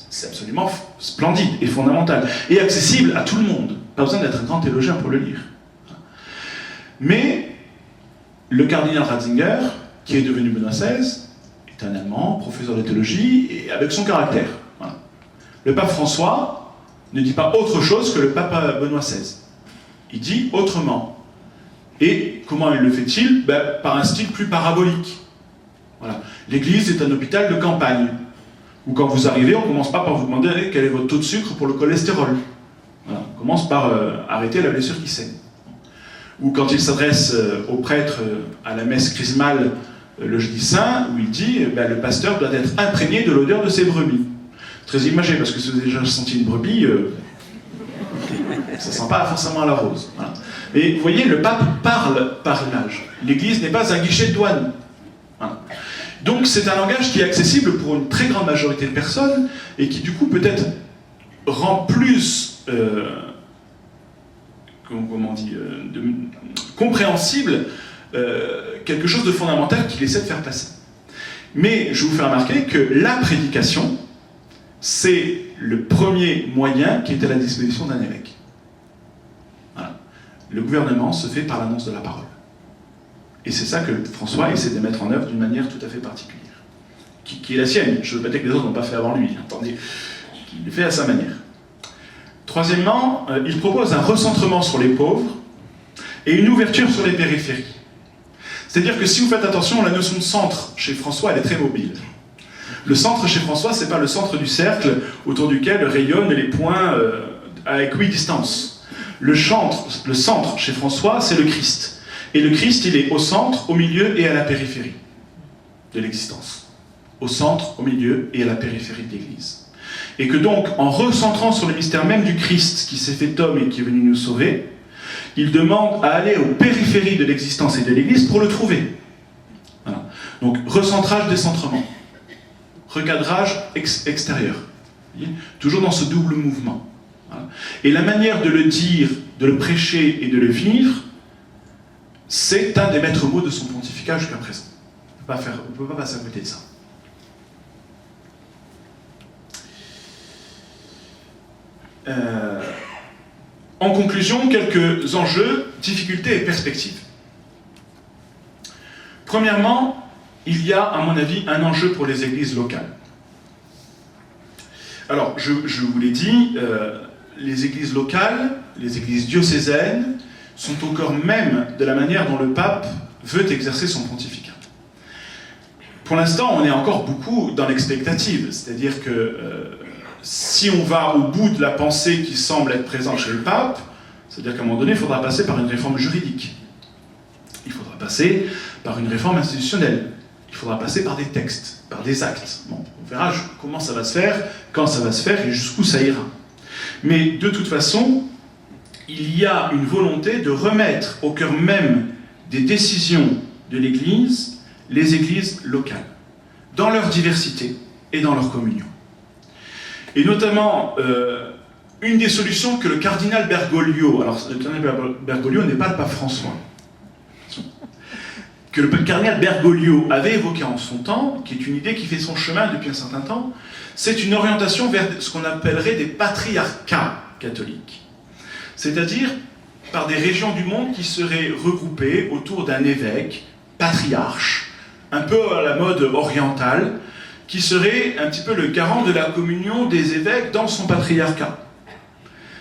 C'est absolument splendide et fondamental, et accessible à tout le monde. Pas besoin d'être un grand théologien pour le lire. Mais le cardinal Ratzinger, qui est devenu Benoît XVI, est un Allemand, professeur de théologie, et avec son caractère. Voilà. Le pape François ne dit pas autre chose que le pape Benoît XVI. Il dit autrement. Et comment il le fait-il? Par un style plus parabolique. Voilà. L'Église est un hôpital de campagne, où quand vous arrivez, on ne commence pas par vous demander quel est votre taux de sucre pour le cholestérol. Voilà. On commence par arrêter la blessure qui saigne. Ou quand il s'adresse au prêtre à la messe chrismale le jeudi saint, où il dit le pasteur doit être imprégné de l'odeur de ses brebis. Très imagé, parce que si vous avez déjà senti une brebis, ça ne sent pas forcément la rose. Voilà. Et vous voyez, le pape parle par image. L'Église n'est pas un guichet de douane. Voilà. Donc c'est un langage qui est accessible pour une très grande majorité de personnes et qui du coup peut-être rend plus compréhensible quelque chose de fondamental qu'il essaie de faire passer. Mais je vous fais remarquer que la prédication, c'est le premier moyen qui est à la disposition d'un évêque. Voilà. Le gouvernement se fait par l'annonce de la parole. Et c'est ça que François essaie de mettre en œuvre d'une manière tout à fait particulière, qui est la sienne. Je ne veux pas dire que les autres n'ont pas fait avant lui, attendez, il le fait à sa manière. Troisièmement, il propose un recentrement sur les pauvres et une ouverture sur les périphéries. C'est-à-dire que si vous faites attention, la notion de centre chez François, elle est très mobile. Le centre chez François, ce n'est pas le centre du cercle autour duquel rayonnent les points à équidistance. Le centre chez François, c'est le Christ. Et le Christ, il est au centre, au milieu et à la périphérie de l'existence. Au centre, au milieu et à la périphérie de l'Église. Et que donc, en recentrant sur le mystère même du Christ qui s'est fait homme et qui est venu nous sauver, il demande à aller aux périphéries de l'existence et de l'Église pour le trouver. Voilà. Donc, recentrage, décentrement. Recadrage extérieur. Toujours dans ce double mouvement. Voilà. Et la manière de le dire, de le prêcher et de le vivre, c'est un des maîtres mots de son pontificat jusqu'à présent. On ne peut pas passer à côté de ça. En conclusion, quelques enjeux, difficultés et perspectives. Premièrement, il y a, à mon avis, un enjeu pour les églises locales. Alors, je vous l'ai dit, les églises locales, les églises diocésaines, sont au cœur même de la manière dont le pape veut exercer son pontificat. Pour l'instant, on est encore beaucoup dans l'expectative, c'est-à-dire que si on va au bout de la pensée qui semble être présente chez le pape, c'est-à-dire qu'à un moment donné, il faudra passer par une réforme juridique, il faudra passer par une réforme institutionnelle, il faudra passer par des textes, par des actes. Bon, on verra comment ça va se faire, quand ça va se faire et jusqu'où ça ira. Mais de toute façon, il y a une volonté de remettre au cœur même des décisions de l'Église les églises locales, dans leur diversité et dans leur communion. Et notamment, une des solutions que le cardinal Bergoglio, alors le cardinal Bergoglio n'est pas le pape François, que le cardinal Bergoglio avait évoqué en son temps, qui est une idée qui fait son chemin depuis un certain temps, c'est une orientation vers ce qu'on appellerait des patriarcats catholiques. C'est-à-dire par des régions du monde qui seraient regroupées autour d'un évêque, patriarche, un peu à la mode orientale, qui serait un petit peu le garant de la communion des évêques dans son patriarcat.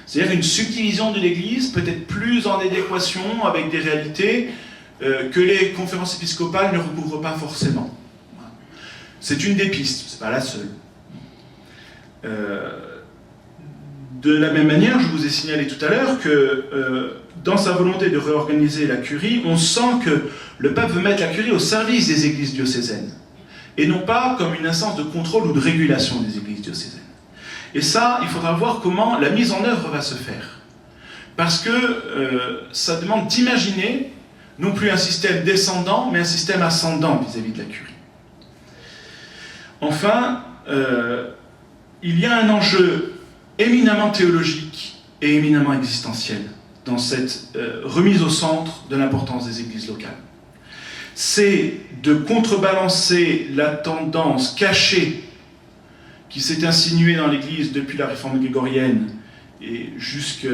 C'est-à-dire une subdivision de l'Église peut-être plus en adéquation avec des réalités que les conférences épiscopales ne recouvrent pas forcément. C'est une des pistes, c'est pas la seule. De la même manière, je vous ai signalé tout à l'heure que dans sa volonté de réorganiser la curie, on sent que le pape veut mettre la curie au service des églises diocésaines, et non pas comme une instance de contrôle ou de régulation des églises diocésaines. Et ça, il faudra voir comment la mise en œuvre va se faire. Parce que ça demande d'imaginer non plus un système descendant, mais un système ascendant vis-à-vis de la curie. Enfin, il y a un enjeu éminemment théologique et éminemment existentiel dans cette remise au centre de l'importance des églises locales. C'est de contrebalancer la tendance cachée qui s'est insinuée dans l'Église depuis la réforme grégorienne et jusque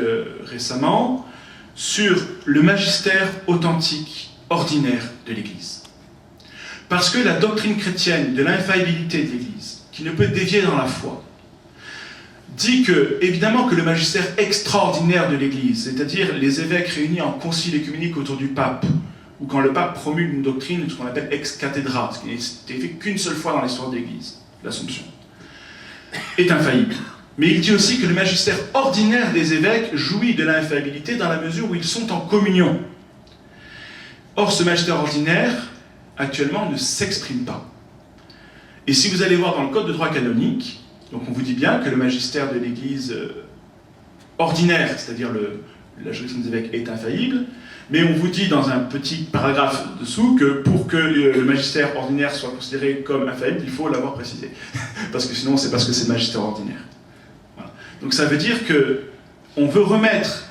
récemment sur le magistère authentique, ordinaire de l'Église. Parce que la doctrine chrétienne de l'infaillibilité de l'Église, qui ne peut dévier dans la foi, dit que, évidemment, que le magistère extraordinaire de l'Église, c'est-à-dire les évêques réunis en concile œcuménique autour du pape, ou quand le pape promulgue une doctrine, ce qu'on appelle ex cathedra, ce qui n'a été fait qu'une seule fois dans l'histoire de l'Église, l'Assomption, est infaillible. Mais il dit aussi que le magistère ordinaire des évêques jouit de l'infaillibilité dans la mesure où ils sont en communion. Or, ce magistère ordinaire, actuellement, ne s'exprime pas. Et si vous allez voir dans le Code de droit canonique, donc on vous dit bien que le magistère de l'Église ordinaire, c'est-à-dire la juridiction des évêques, est infaillible, mais on vous dit dans un petit paragraphe dessous que pour que le magistère ordinaire soit considéré comme infaillible, il faut l'avoir précisé. Parce que sinon, on ne sait pas ce que c'est le magistère ordinaire. Voilà. Donc ça veut dire qu'on veut remettre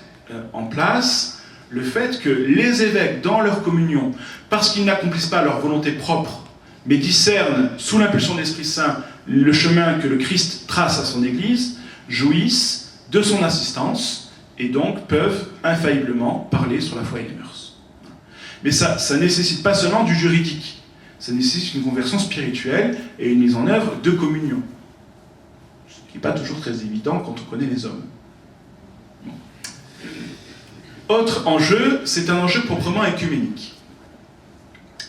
en place le fait que les évêques, dans leur communion, parce qu'ils n'accomplissent pas leur volonté propre, mais discernent, sous l'impulsion de l'Esprit Saint, le chemin que le Christ trace à son Église, jouissent de son assistance, et donc peuvent infailliblement parler sur la foi et les mœurs. Mais ça ne nécessite pas seulement du juridique, ça nécessite une conversion spirituelle et une mise en œuvre de communion. Ce qui n'est pas toujours très évident quand on connaît les hommes. Bon. Autre enjeu, c'est un enjeu proprement œcuménique.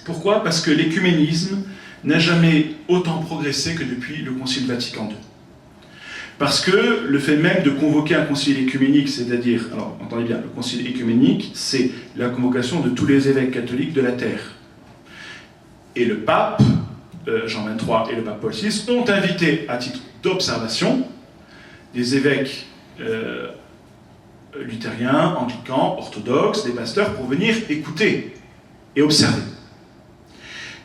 Pourquoi ? Parce que l'écuménisme n'a jamais autant progressé que depuis le Concile Vatican II. Parce que le fait même de convoquer un concile écuménique, c'est-à-dire, alors entendez bien, le concile écuménique, c'est la convocation de tous les évêques catholiques de la terre. Et le pape, Jean XXIII et le pape Paul VI, ont invité à titre d'observation des évêques luthériens, anglicans, orthodoxes, des pasteurs, pour venir écouter et observer.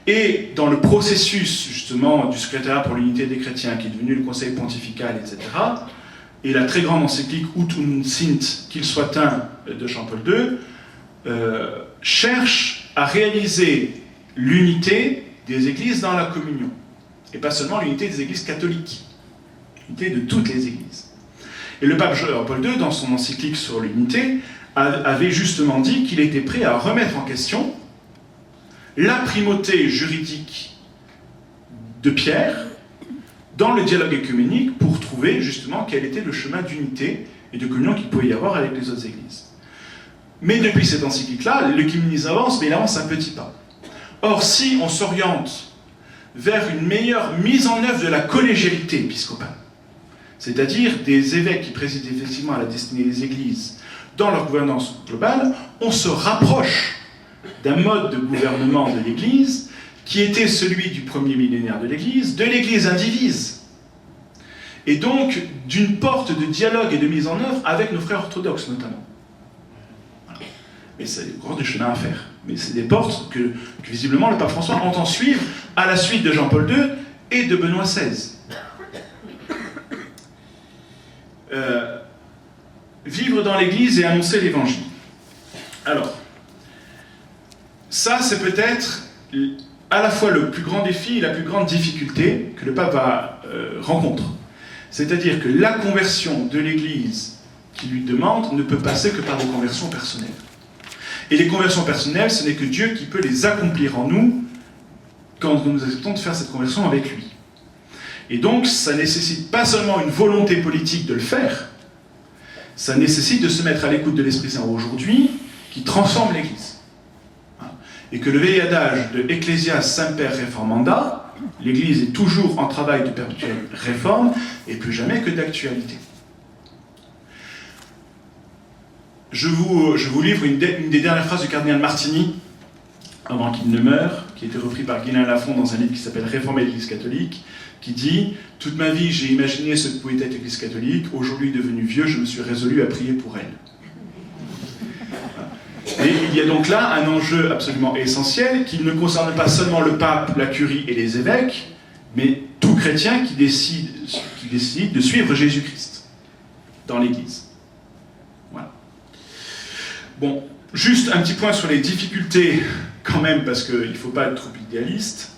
Et dans le processus, justement, du secrétariat pour l'unité des chrétiens, qui est devenu le conseil pontifical, etc., et la très grande encyclique Ut un Sint, qu'il soit un, de Jean-Paul II, cherche à réaliser l'unité des églises dans la communion. Et pas seulement l'unité des églises catholiques, l'unité de toutes les églises. Et le pape Jean-Paul II, dans son encyclique sur l'unité, avait justement dit qu'il était prêt à remettre en question la primauté juridique de Pierre dans le dialogue œcuménique pour trouver justement quel était le chemin d'unité et de communion qu'il pouvait y avoir avec les autres églises. Mais depuis cette encyclique-là, l'œcuménisme avance, mais il avance un petit pas. Or, si on s'oriente vers une meilleure mise en œuvre de la collégialité épiscopale, c'est-à-dire des évêques qui président effectivement à la destinée des églises dans leur gouvernance globale, on se rapproche d'un mode de gouvernement de l'Église qui était celui du premier millénaire de l'Église indivise, et donc d'une porte de dialogue et de mise en œuvre avec nos frères orthodoxes notamment. Voilà. Mais c'est encore du chemin à faire. Mais c'est des portes que visiblement le pape François entend suivre à la suite de Jean-Paul II et de Benoît XVI. Vivre dans l'Église et annoncer l'Évangile. Alors, ça c'est peut-être à la fois le plus grand défi et la plus grande difficulté que le pape rencontre. C'est-à-dire que la conversion de l'Église qui lui demande ne peut passer que par des conversions personnelles. Et les conversions personnelles, ce n'est que Dieu qui peut les accomplir en nous quand nous acceptons de faire cette conversion avec lui. Et donc, ça nécessite pas seulement une volonté politique de le faire, ça nécessite de se mettre à l'écoute de l'Esprit Saint aujourd'hui, qui transforme l'Église. Et que le vieil adage de Ecclesias Semper Reformanda, l'Église est toujours en travail de perpétuelle réforme, et plus jamais que d'actualité. Je vous livre une des dernières phrases du cardinal Martini, avant qu'il ne meure, qui a été repris par Guilain Lafont dans un livre qui s'appelle Réformer l'Église catholique, qui dit « Toute ma vie, j'ai imaginé ce que pouvait être l'Église catholique. Aujourd'hui, devenu vieux, je me suis résolu à prier pour elle. » Et il y a donc là un enjeu absolument essentiel qui ne concerne pas seulement le pape, la curie et les évêques, mais tout chrétien qui décide de suivre Jésus-Christ dans l'Église. Voilà. Bon, juste un petit point sur les difficultés quand même, parce qu'il ne faut pas être trop idéaliste.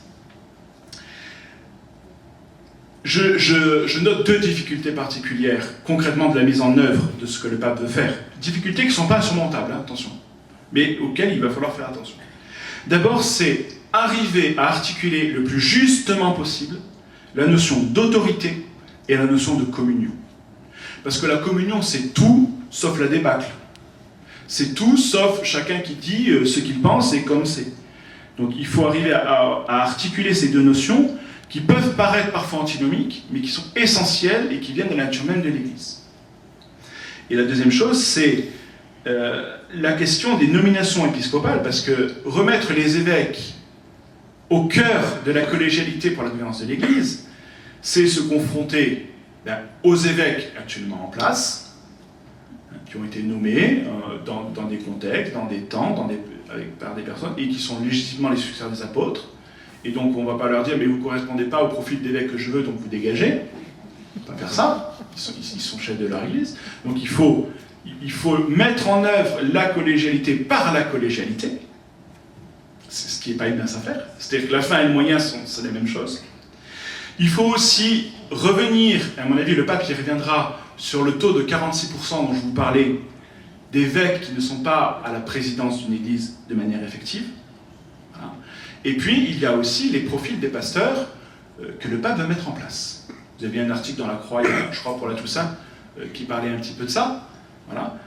Je note deux difficultés particulières, concrètement de la mise en œuvre de ce que le pape veut faire. Difficultés qui ne sont pas insurmontables, hein, attention, mais auxquelles il va falloir faire attention. D'abord, c'est arriver à articuler le plus justement possible la notion d'autorité et la notion de communion. Parce que la communion, c'est tout sauf la débâcle. C'est tout sauf chacun qui dit ce qu'il pense et comme c'est. Donc il faut arriver à articuler ces deux notions qui peuvent paraître parfois antinomiques, mais qui sont essentielles et qui viennent de la nature même de l'Église. Et la deuxième chose, c'est la question des nominations épiscopales, parce que remettre les évêques au cœur de la collégialité pour la gouvernance de l'Église, c'est se confronter aux évêques actuellement en place, qui ont été nommés dans des contextes, dans des temps, par des personnes, et qui sont légitimement les successeurs des apôtres. Et donc on ne va pas leur dire « mais vous ne correspondez pas au profil d'évêque que je veux, donc vous dégagez ». On ne peut pas faire ça, ils sont chefs de leur Église. Donc il faut mettre en œuvre la collégialité par la collégialité. C'est ce qui n'est pas une mince affaire. C'est-à-dire que la fin et le moyen sont les mêmes choses. Il faut aussi revenir, à mon avis le pape y reviendra, sur le taux de 46% dont je vous parlais, d'évêques qui ne sont pas à la présidence d'une Église de manière effective. Voilà. Et puis, il y a aussi les profils des pasteurs que le pape va mettre en place. Vous avez un article dans la Croix, je crois pour la Toussaint, qui parlait un petit peu de ça. Voilà.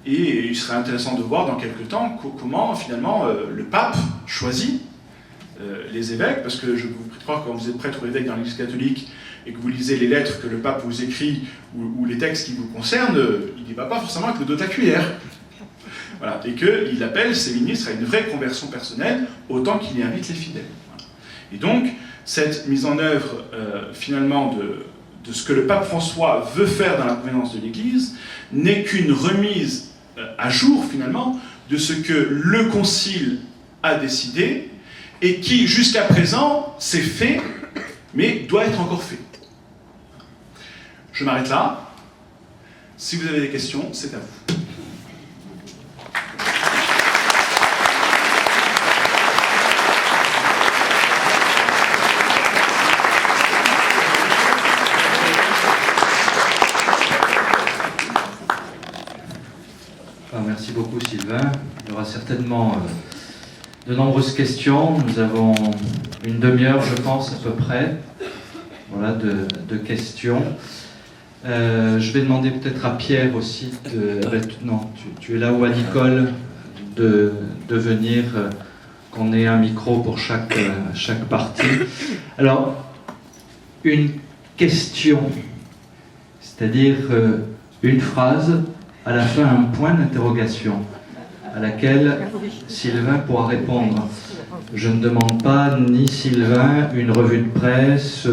Et il serait intéressant de voir dans quelques temps comment, finalement, le pape choisit les évêques, parce que je vous prie de croire que quand vous êtes prêtre ou évêque dans l'Église catholique, et que vous lisez les lettres que le pape vous écrit, ou les textes qui vous concernent, il n'y va pas forcément avec le dos de la cuillère. Voilà. Et qu'il appelle ses ministres à une vraie conversion personnelle, autant qu'il y invite les fidèles. Voilà. Et donc, cette mise en œuvre, finalement, de ce que le pape François veut faire dans la gouvernance de l'Église, n'est qu'une remise à jour, finalement, de ce que le Concile a décidé, et qui, jusqu'à présent, s'est fait, mais doit être encore fait. Je m'arrête là. Si vous avez des questions, c'est à vous. Merci beaucoup Sylvain. Il y aura certainement de nombreuses questions. Nous avons une demi-heure, je pense, à peu près, voilà, de questions. Je vais demander peut-être à Pierre aussi, non, tu es là, ou à Nicole, de venir, qu'on ait un micro pour chaque partie. Alors, une question, c'est-à-dire une phrase, à la fin un point d'interrogation, à laquelle Sylvain pourra répondre. Je ne demande pas, ni Sylvain, une revue de presse,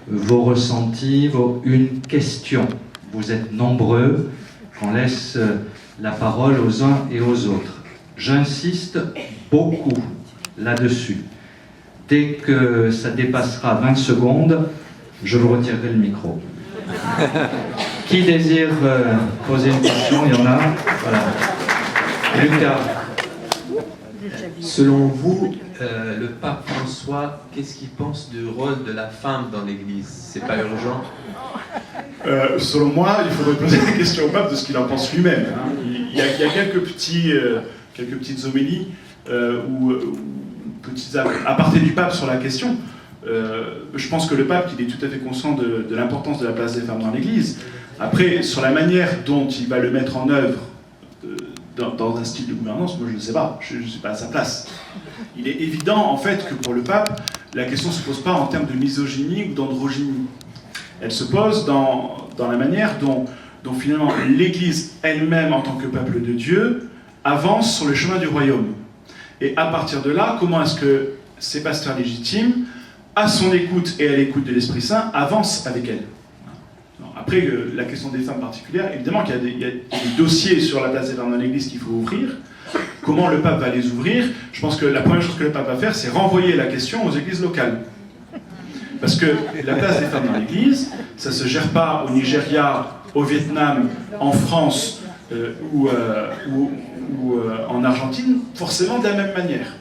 vos ressentis, une question. Vous êtes nombreux, qu'on laisse la parole aux uns et aux autres. J'insiste beaucoup là-dessus. Dès que ça dépassera 20 secondes, je vous retirerai le micro. Qui désire poser une question? Il y en a. Voilà. Lucas. Selon vous, le pape François, qu'est-ce qu'il pense du rôle de la femme dans l'Église? C'est pas urgent? Selon moi, il faudrait poser la question au pape de ce qu'il en pense lui-même. Hein. Il y a quelques petites homélies ou petits apartés du pape sur la question. Je pense que le pape, il est tout à fait conscient de l'importance de la place des femmes dans l'Église. Après, sur la manière dont il va le mettre en œuvre dans un style de gouvernance, moi je ne sais pas, je ne suis pas à sa place. Il est évident en fait que pour le pape, la question ne se pose pas en termes de misogynie ou d'androgynie. Elle se pose dans la manière dont finalement l'Église elle-même en tant que peuple de Dieu avance sur le chemin du royaume. Et à partir de là, comment est-ce que ces pasteurs légitimes, à son écoute et à l'écoute de l'Esprit Saint, avancent avec elle. Après, la question des femmes particulières, évidemment qu'il y a des dossiers sur la place des femmes dans l'Église qu'il faut ouvrir. Comment le pape va les ouvrir? Je pense que la première chose que le pape va faire, c'est renvoyer la question aux églises locales. Parce que la place des femmes dans l'Église, ça ne se gère pas au Nigeria, au Vietnam, en France ou en Argentine, forcément de la même manière.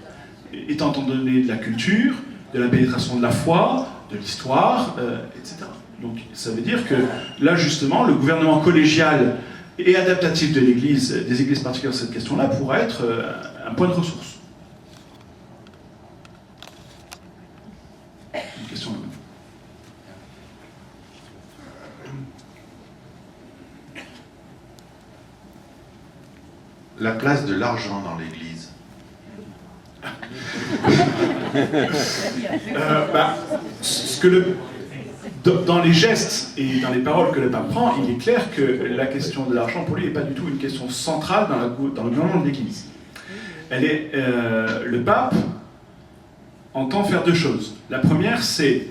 Étant donné de la culture, de la pénétration de la foi, de l'histoire, etc. Donc ça veut dire que là justement le gouvernement collégial et adaptatif de l'Église, des églises particulières sur cette question-là, pourra être un point de ressource. Une question La place de l'argent dans l'Église. Dans les gestes et dans les paroles que le pape prend, il est clair que la question de l'argent, pour lui, n'est pas du tout une question centrale dans le gouvernement de l'Église. Le pape entend faire deux choses. La première, c'est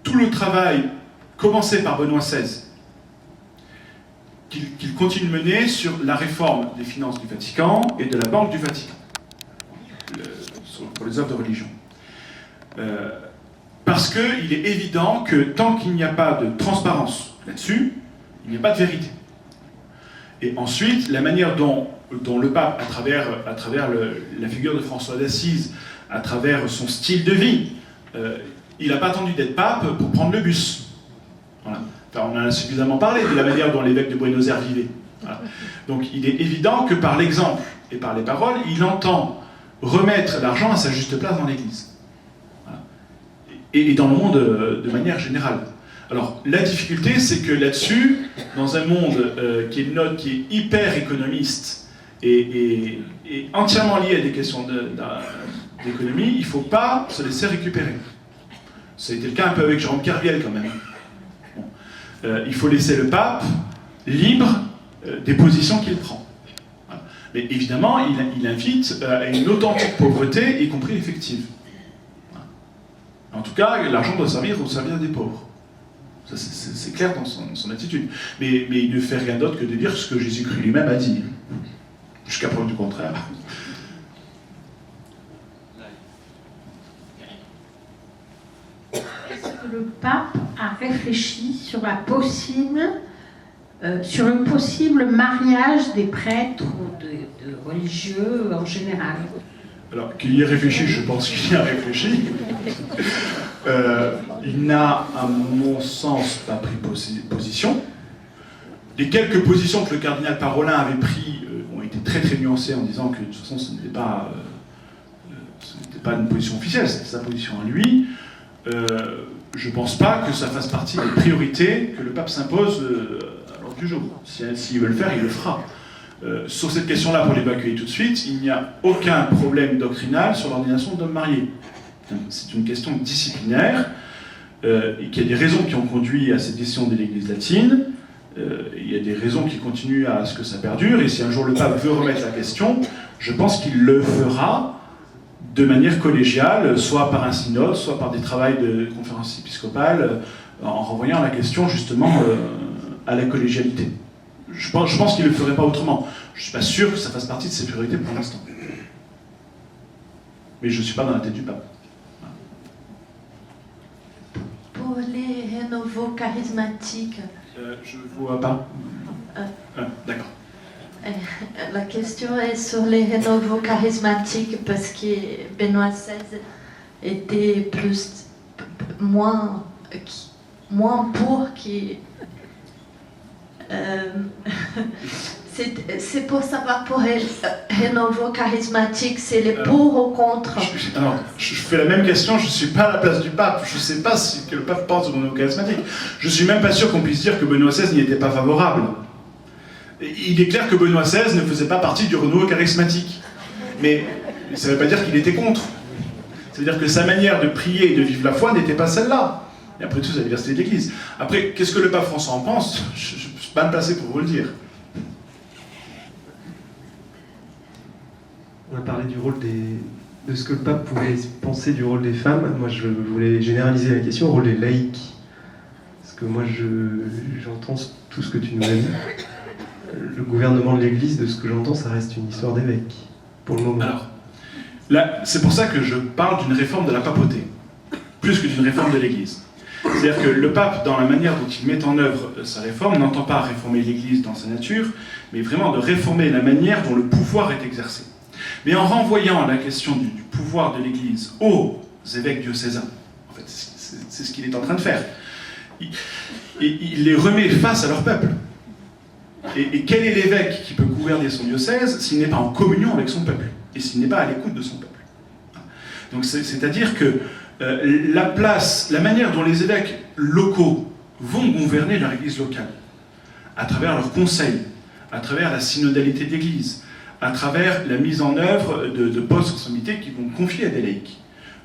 tout le travail commencé par Benoît XVI, qu'il continue de mener sur la réforme des finances du Vatican et de la Banque du Vatican, pour les œuvres de religion. Parce qu'il est évident que tant qu'il n'y a pas de transparence là-dessus, il n'y a pas de vérité. Et ensuite, la manière dont le pape, à travers la figure de François d'Assise, à travers son style de vie, il n'a pas attendu d'être pape pour prendre le bus. Voilà. Enfin, on en a suffisamment parlé de la manière dont l'évêque de Buenos Aires vivait. Voilà. Donc il est évident que par l'exemple et par les paroles, il entend remettre l'argent à sa juste place dans l'Église. Et dans le monde de manière générale. Alors, la difficulté, c'est que là-dessus, dans un monde qui est hyper économiste et entièrement lié à des questions d'économie, il ne faut pas se laisser récupérer. Ça a été le cas un peu avec Jérôme Kerviel, quand même. Bon. Il faut laisser le pape libre des positions qu'il prend. Voilà. Mais évidemment, il invite à une authentique pauvreté, y compris effective. En tout cas, l'argent doit servir au service des pauvres. C'est clair dans son attitude. Mais il ne fait rien d'autre que de dire ce que Jésus-Christ lui-même a dit. Jusqu'à preuve du contraire. Est-ce que le pape a réfléchi sur le possible mariage des prêtres ou de religieux en général? Alors, qu'il y ait réfléchi, je pense qu'il y a réfléchi. Il n'a, à mon sens, pas pris position. Les quelques positions que le cardinal Parolin avait prises ont été très très nuancées en disant que de toute façon ce n'était pas une position officielle, c'était sa position à lui. je ne pense pas que ça fasse partie des priorités que le pape s'impose à l'ordre du jour. S'il veut le faire, il le fera. Sur cette question-là, pour l'évacuer tout de suite, il n'y a aucun problème doctrinal sur l'ordination d'hommes mariés. C'est une question disciplinaire, et qu'il y a des raisons qui ont conduit à cette décision de l'Église latine. Il y a des raisons qui continuent à ce que ça perdure, et si un jour le pape veut remettre la question, je pense qu'il le fera de manière collégiale, soit par un synode, soit par des travaux de conférences épiscopales, en renvoyant la question justement à la collégialité. Je pense qu'il ne le ferait pas autrement. Je ne suis pas sûr que ça fasse partie de ses priorités pour l'instant. Mais je ne suis pas dans la tête du pape. Pour les renouveaux charismatiques. Je ne vois pas. D'accord. La question est sur les renouveaux charismatiques parce que Benoît XVI était moins pour qui. C'est pour savoir pour les renouveaux charismatiques, c'est les pour ou contre. Alors, je fais la même question, je ne suis pas à la place du pape, je ne sais pas ce que le pape pense au renouveau charismatique. Je ne suis même pas sûr qu'on puisse dire que Benoît XVI n'y était pas favorable. Il est clair que Benoît XVI ne faisait pas partie du renouveau charismatique. Mais ça ne veut pas dire qu'il était contre. Ça veut dire que sa manière de prier et de vivre la foi n'était pas celle-là. Et après tout, c'est la diversité de l'Église. Après, qu'est-ce que le pape François en pense? Je ne suis pas placé pour vous le dire. On a parlé du rôle de ce que le pape pouvait penser du rôle des femmes. Moi, je voulais généraliser la question au rôle des laïcs. Parce que moi, j'entends tout ce que tu nous as dit. Le gouvernement de l'Église, de ce que j'entends, ça reste une histoire d'évêque, pour le moment. Alors, là, c'est pour ça que je parle d'une réforme de la papauté, plus que d'une réforme de l'Église. C'est-à-dire que le pape, dans la manière dont il met en œuvre sa réforme, n'entend pas réformer l'Église dans sa nature, mais vraiment de réformer la manière dont le pouvoir est exercé. Mais en renvoyant la question du pouvoir de l'Église aux évêques diocésains, en fait, c'est ce qu'il est en train de faire, il les remet face à leur peuple. Et quel est l'évêque qui peut gouverner son diocèse s'il n'est pas en communion avec son peuple, et s'il n'est pas à l'écoute de son peuple? Donc c'est-à-dire que la manière dont les évêques locaux vont gouverner leur église locale, à travers leurs conseils, à travers la synodalité de l'église, à travers la mise en œuvre de postes de responsabilité qui vont confier à des laïcs,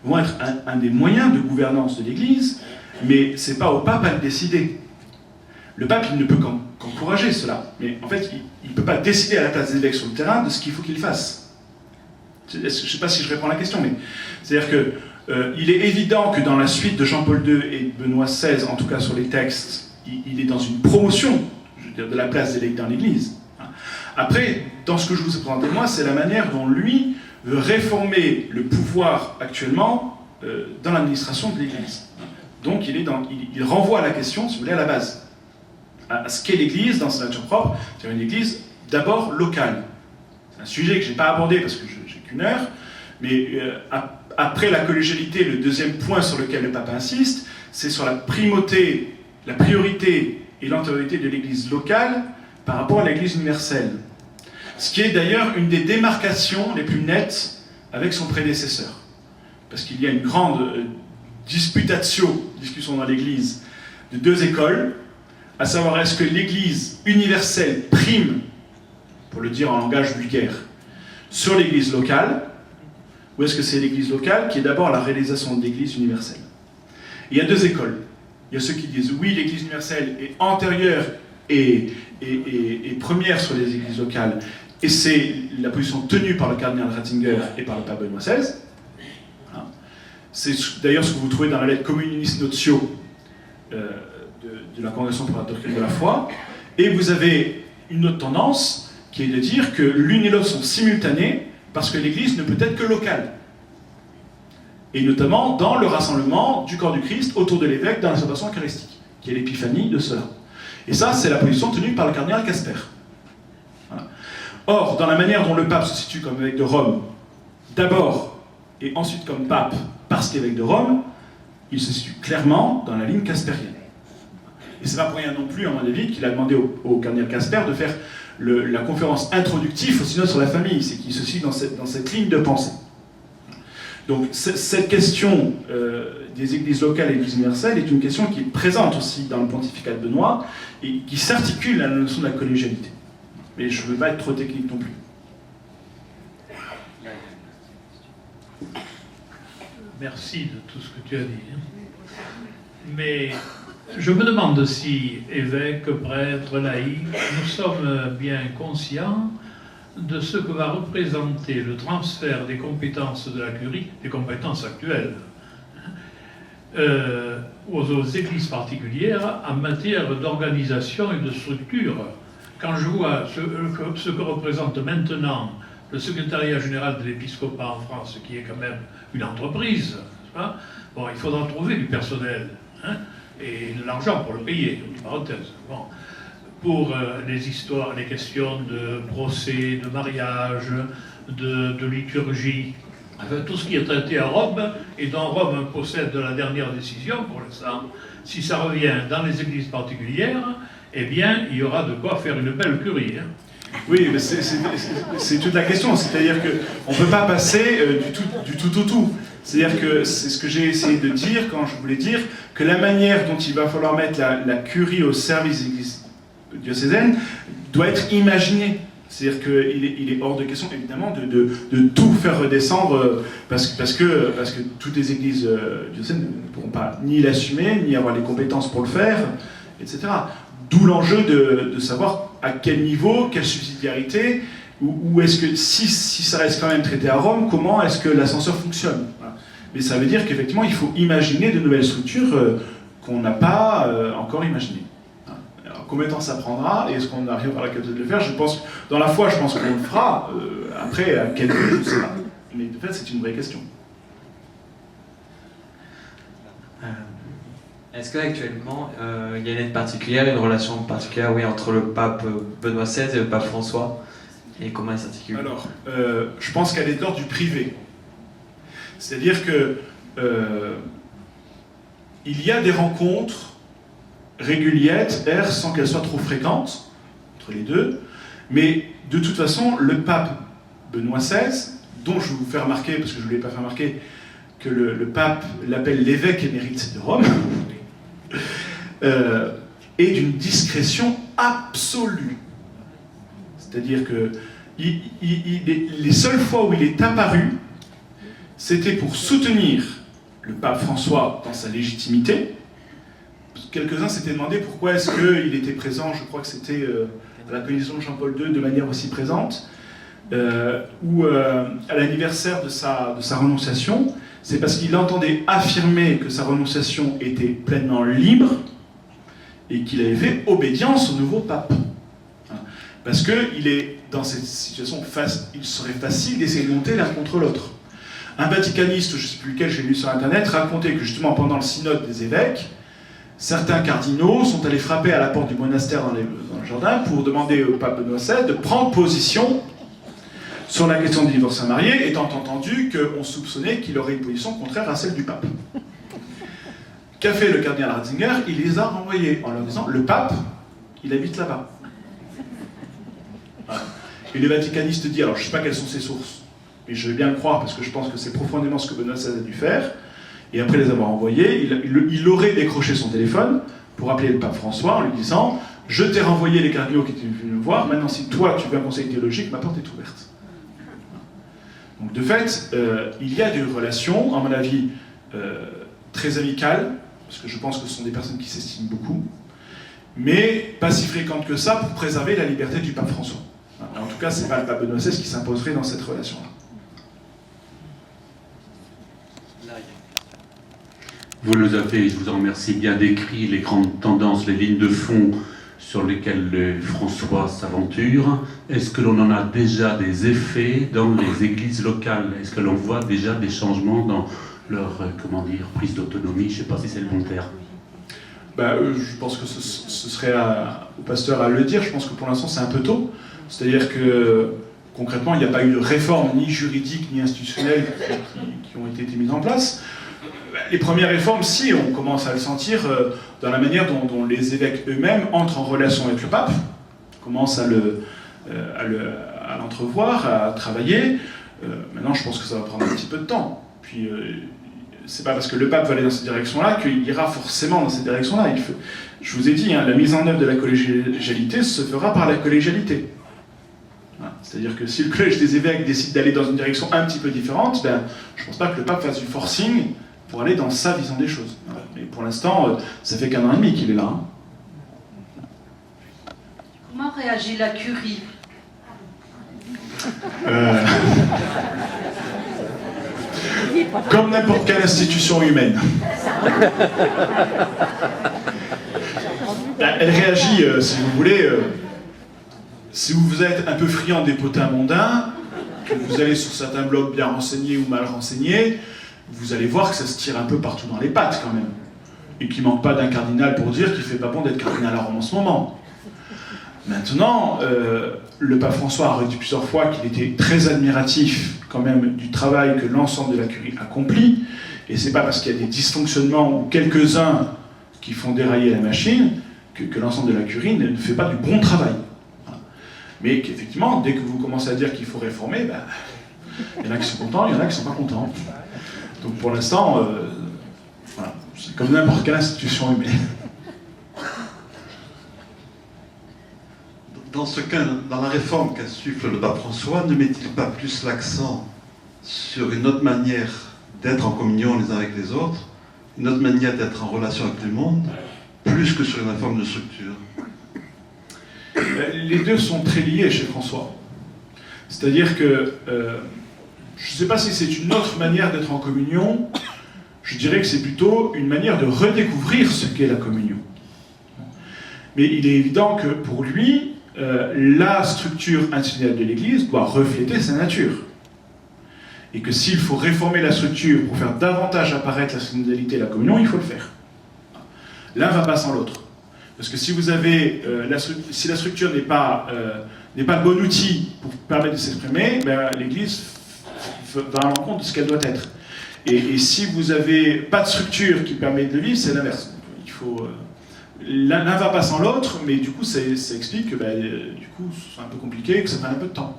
vont être un des moyens de gouvernance de l'église, mais ce n'est pas au pape à le décider. Le pape, il ne peut qu'encourager cela, mais en fait, il ne peut pas décider à la place des évêques sur le terrain de ce qu'il faut qu'ils fassent. Je ne sais pas si je réponds à la question, mais c'est-à-dire que il est évident que dans la suite de Jean-Paul II et de Benoît XVI, en tout cas sur les textes, il est dans une promotion, je veux dire, de la place des laïcs dans l'Église. Après, dans ce que je vous ai présenté moi, c'est la manière dont lui veut réformer le pouvoir actuellement dans l'administration de l'Église. Donc il renvoie à la question, si vous voulez, à la base, à ce qu'est l'Église dans sa nature propre, c'est une Église d'abord locale. C'est un sujet que je n'ai pas abordé parce que j'ai qu'une heure, mais après la collégialité, le deuxième point sur lequel le pape insiste, c'est sur la primauté, la priorité et l'antériorité de l'Église locale par rapport à l'Église universelle. Ce qui est d'ailleurs une des démarcations les plus nettes avec son prédécesseur. Parce qu'il y a une grande discussion dans l'Église de deux écoles, à savoir est-ce que l'Église universelle prime, pour le dire en langage vulgaire, sur l'Église locale, ou est-ce que c'est l'Église locale qui est d'abord la réalisation de l'Église universelle? Il y a deux écoles. Il y a ceux qui disent oui, l'Église universelle est antérieure et première sur les églises locales, et c'est la position tenue par le cardinal Ratzinger et par le pape Benoît XVI. C'est d'ailleurs ce que vous trouvez dans la lettre Communis Notio de la Congrégation pour la doctrine de la foi. Et vous avez une autre tendance qui est de dire que l'une et l'autre sont simultanées parce que l'Église ne peut être que locale. Et notamment dans le rassemblement du corps du Christ autour de l'évêque dans la célébration eucharistique, qui est l'épiphanie de cela. Et ça, c'est la position tenue par le cardinal Casper. Voilà. Or, dans la manière dont le pape se situe comme évêque de Rome, d'abord et ensuite comme pape, parce qu'évêque de Rome, il se situe clairement dans la ligne caspérienne. Et c'est pas pour rien non plus, à mon avis, qu'il a demandé au cardinal Casper de faire la conférence introductive au synode sur la famille. C'est qu'il se situe dans cette ligne de pensée. Donc cette question des églises locales et l'église universelle est une question qui est présente aussi dans le pontificat de Benoît et qui s'articule à la notion de la collégialité. Mais je ne veux pas être trop technique non plus. Merci de tout ce que tu as dit. Mais je me demande si, évêques, prêtres, laïcs, nous sommes bien conscients de ce que va représenter le transfert des compétences de la curie, des compétences actuelles, aux églises particulières en matière d'organisation et de structure. Quand je vois ce que représente maintenant le secrétariat général de l'épiscopat en France, qui est quand même une entreprise, n'est-ce pas ? Bon, il faudra trouver du personnel, hein, et de l'argent pour le payer, entre parenthèses. Bon. Pour les histoires, les questions de procès, de mariage, de liturgie, enfin, tout ce qui est traité à Rome, et dont Rome possède la dernière décision pour l'instant, si ça revient dans les églises particulières, eh bien, il y aura de quoi faire une belle curie. Hein. Oui, mais c'est toute la question, c'est-à-dire qu'on ne peut pas passer du tout au tout. C'est-à-dire que c'est ce que j'ai essayé de dire quand je voulais dire que la manière dont il va falloir mettre la curie au service des églises diocésaine doit être imaginé. C'est-à-dire qu'il est hors de question, évidemment, de tout faire redescendre parce que toutes les églises diocésaines ne pourront pas ni l'assumer, ni avoir les compétences pour le faire, etc. D'où l'enjeu de savoir à quel niveau, quelle subsidiarité, ou est-ce que, si ça reste quand même traité à Rome, comment est-ce que l'ascenseur fonctionne. Voilà. Mais ça veut dire qu'effectivement, il faut imaginer de nouvelles structures qu'on n'a pas encore imaginées. Combien de temps ça prendra et est-ce qu'on arrivera à la capacité de le faire? Je pense, dans la foi, je pense qu'on le fera. Après, à quel niveau, je ne sais pas. Mais de fait, c'est une vraie question. Est-ce qu'actuellement, il y a une aide particulière, une relation particulière, oui, entre le pape Benoît XVI et le pape François? Et comment elle s'articule? Alors, je pense qu'elle est de l'ordre du privé. C'est-à-dire que il y a des rencontres régulières, sans qu'elles soient trop fréquentes, entre les deux, mais de toute façon, le pape Benoît XVI, dont je vais vous faire remarquer, parce que je ne voulais pas faire remarquer, que le pape l'appelle l'évêque émérite de Rome, est d'une discrétion absolue. C'est-à-dire que les seules fois où il est apparu, c'était pour soutenir le pape François dans sa légitimité. Quelques-uns s'étaient demandé pourquoi est-ce qu'il était présent, je crois que c'était à la canonication de Jean-Paul II, de manière aussi présente, ou à l'anniversaire de sa renonciation. C'est parce qu'il entendait affirmer que sa renonciation était pleinement libre et qu'il avait fait obédience au nouveau pape. Parce qu'il est dans cette situation, il serait facile d'essayer de monter l'un contre l'autre. Un vaticaniste, je ne sais plus lequel, j'ai lu sur Internet, racontait que justement pendant le synode des évêques, certains cardinaux sont allés frapper à la porte du monastère dans le jardin pour demander au pape Benoît XVI de prendre position sur la question des divorces mariés, étant entendu qu'on soupçonnait qu'il aurait une position contraire à celle du pape. Qu'a fait le cardinal Ratzinger? Il les a renvoyés en leur disant « Le pape, il habite là-bas. » Et le vaticaniste dit, alors je ne sais pas quelles sont ses sources, mais je vais bien le croire parce que je pense que c'est profondément ce que Benoît XVI a dû faire, et après les avoir envoyés, il aurait décroché son téléphone pour appeler le pape François en lui disant « Je t'ai renvoyé les cardinaux qui étaient venus me voir, maintenant si toi tu veux un conseil théologique, ma porte est ouverte. » Donc de fait, il y a des relations, à mon avis, très amicales, parce que je pense que ce sont des personnes qui s'estiment beaucoup, mais pas si fréquentes que ça pour préserver la liberté du pape François. En tout cas, ce n'est pas le pape Benoît XVI qui s'imposerait dans cette relation-là. Vous nous avez, je vous en remercie, bien décrit les grandes tendances, les lignes de fond sur lesquelles François s'aventure. Est-ce que l'on en a déjà des effets dans les églises locales? Est-ce que l'on voit déjà des changements dans leur, prise d'autonomie? Je ne sais pas si c'est le bon terme. Je pense que ce serait au pasteur à le dire. Je pense que pour l'instant, c'est un peu tôt. C'est-à-dire que, concrètement, il n'y a pas eu de réforme ni juridique ni institutionnelle qui ont été mises en place. Les premières réformes, si, on commence à le sentir dans la manière dont les évêques eux-mêmes entrent en relation avec le pape, commencent à l'entrevoir, à travailler. Maintenant, je pense que ça va prendre un petit peu de temps. Puis, c'est pas parce que le pape va aller dans cette direction-là qu'il ira forcément dans cette direction-là. Je vous ai dit, hein, la mise en œuvre de la collégialité se fera par la collégialité. Voilà. C'est-à-dire que si le collège des évêques décide d'aller dans une direction un petit peu différente, ben, je ne pense pas que le pape fasse du forcing pour aller dans sa vision des choses. Voilà. Mais pour l'instant, ça fait qu'1 an et demi qu'il est là. Hein. Comment réagit la curie? Comme n'importe quelle institution humaine. Elle réagit, si vous voulez, si vous êtes un peu friand des potins mondains, que vous allez sur certains blogs bien renseignés ou mal renseignés, vous allez voir que ça se tire un peu partout dans les pattes quand même. Et qu'il ne manque pas d'un cardinal pour dire qu'il ne fait pas bon d'être cardinal à Rome en ce moment. Maintenant, le pape François a redit plusieurs fois qu'il était très admiratif quand même du travail que l'ensemble de la curie accomplit, et c'est pas parce qu'il y a des dysfonctionnements ou quelques-uns qui font dérailler la machine que l'ensemble de la curie ne fait pas du bon travail. Voilà. Mais qu'effectivement, dès que vous commencez à dire qu'il faut réformer, ben, il y en a qui sont contents, il y en a qui sont pas contents. Donc pour l'instant, voilà, c'est comme n'importe quelle institution humaine. Dans ce cas, dans la réforme qu'insuffle le pape François, ne met-il pas plus l'accent sur une autre manière d'être en communion les uns avec les autres, une autre manière d'être en relation avec le monde, plus que sur une réforme de structure? Les deux sont très liés chez François. C'est-à-dire que, je ne sais pas si c'est une autre manière d'être en communion, je dirais que c'est plutôt une manière de redécouvrir ce qu'est la communion. Mais il est évident que pour lui, la structure institutionnelle de l'Église doit refléter sa nature. Et que s'il faut réformer la structure pour faire davantage apparaître la synodalité et la communion, il faut le faire. L'un va pas sans l'autre. Parce que si vous avez, si la structure n'est pas le bon outil pour permettre de s'exprimer, ben, l'Église va à l'encontre de ce qu'elle doit être. Et si vous n'avez pas de structure qui permet de le vivre, c'est l'inverse. Il faut... L'un va pas sans l'autre, mais du coup, ça explique que du coup, c'est un peu compliqué et que ça prenne un peu de temps.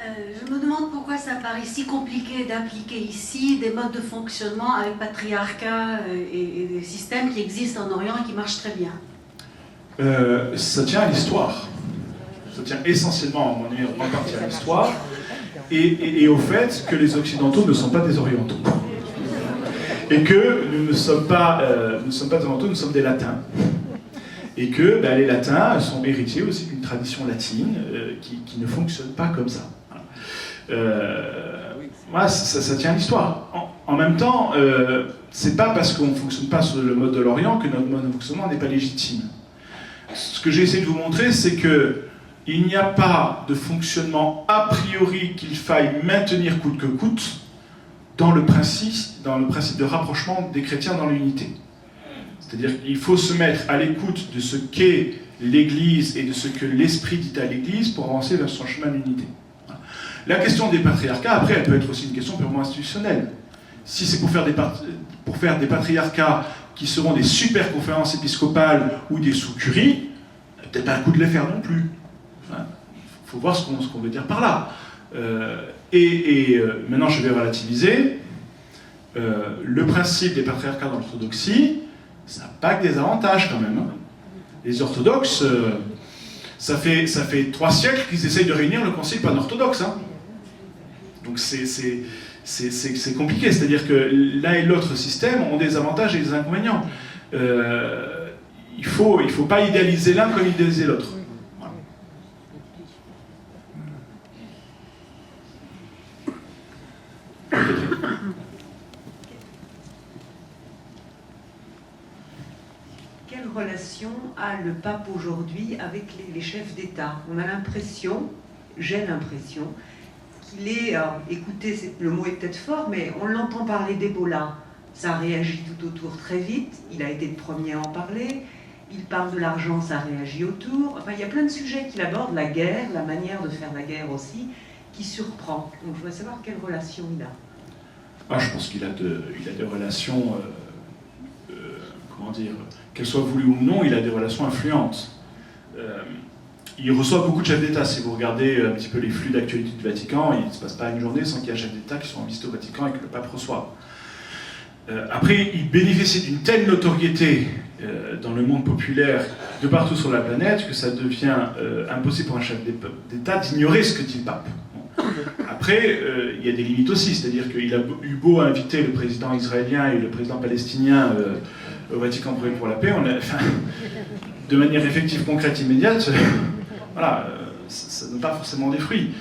Je me demande pourquoi ça paraît si compliqué d'appliquer ici des modes de fonctionnement avec patriarcat et des systèmes qui existent en Orient et qui marchent très bien. Ça tient à l'histoire. Ça tient essentiellement, à mon avis, en partie à l'histoire. Et au fait que les Occidentaux ne sont pas des Orientaux. Et que nous ne sommes pas des Orientaux, nous sommes des Latins. Et que les Latins sont héritiers aussi d'une tradition latine qui ne fonctionne pas comme ça. Voilà, ça tient à l'histoire. En même temps, c'est pas parce qu'on ne fonctionne pas sur le mode de l'Orient que notre mode de fonctionnement n'est pas légitime. Ce que j'ai essayé de vous montrer, c'est que il n'y a pas de fonctionnement a priori qu'il faille maintenir coûte que coûte dans le principe de rapprochement des chrétiens dans l'unité. C'est-à-dire qu'il faut se mettre à l'écoute de ce qu'est l'Église et de ce que l'Esprit dit à l'Église pour avancer vers son chemin d'unité. La question des patriarcats, après, elle peut être aussi une question purement institutionnelle. Si c'est pour faire des patriarcats qui seront des super conférences épiscopales ou des sous-curies, peut-être pas un coup de les faire non plus. Il faut voir ce qu'on veut dire par là. Maintenant, je vais relativiser. Le principe des patriarcats dans l'orthodoxie, ça n'a pas que des avantages quand même. Hein. Les orthodoxes, ça fait 3 siècles qu'ils essayent de réunir le concile pan-orthodoxe. Hein. Donc c'est compliqué. C'est-à-dire que l'un et l'autre système ont des avantages et des inconvénients. Il faut pas idéaliser l'un comme idéaliser l'autre. Quelle relation a le pape aujourd'hui avec les chefs d'État? On a l'impression, j'ai l'impression, qu'il est, écoutez, le mot est peut-être fort, mais on l'entend parler d'Ebola. Ça réagit tout autour très vite, il a été le premier à en parler, il parle de l'argent, ça réagit autour. Enfin, il y a plein de sujets qu'il aborde, la guerre, la manière de faire la guerre aussi, qui surprend. Donc je voudrais savoir quelle relation il a. Je pense qu'il a des relations, comment dire, qu'elles soient voulues ou non, il a des relations influentes. il reçoit beaucoup de chefs d'État. Si vous regardez un petit peu les flux d'actualité du Vatican, il ne se passe pas une journée sans qu'il y ait un chef d'État qui soit en visite au Vatican et que le pape reçoit. Après, il bénéficie d'une telle notoriété dans le monde populaire de partout sur la planète que ça devient impossible pour un chef d'État d'ignorer ce que dit le pape. Après, il y a des limites aussi, c'est-à-dire qu'il a eu beau inviter le président israélien et le président palestinien au Vatican pour la paix, de manière effective, concrète, immédiate, voilà, ça ne donne pas forcément des fruits.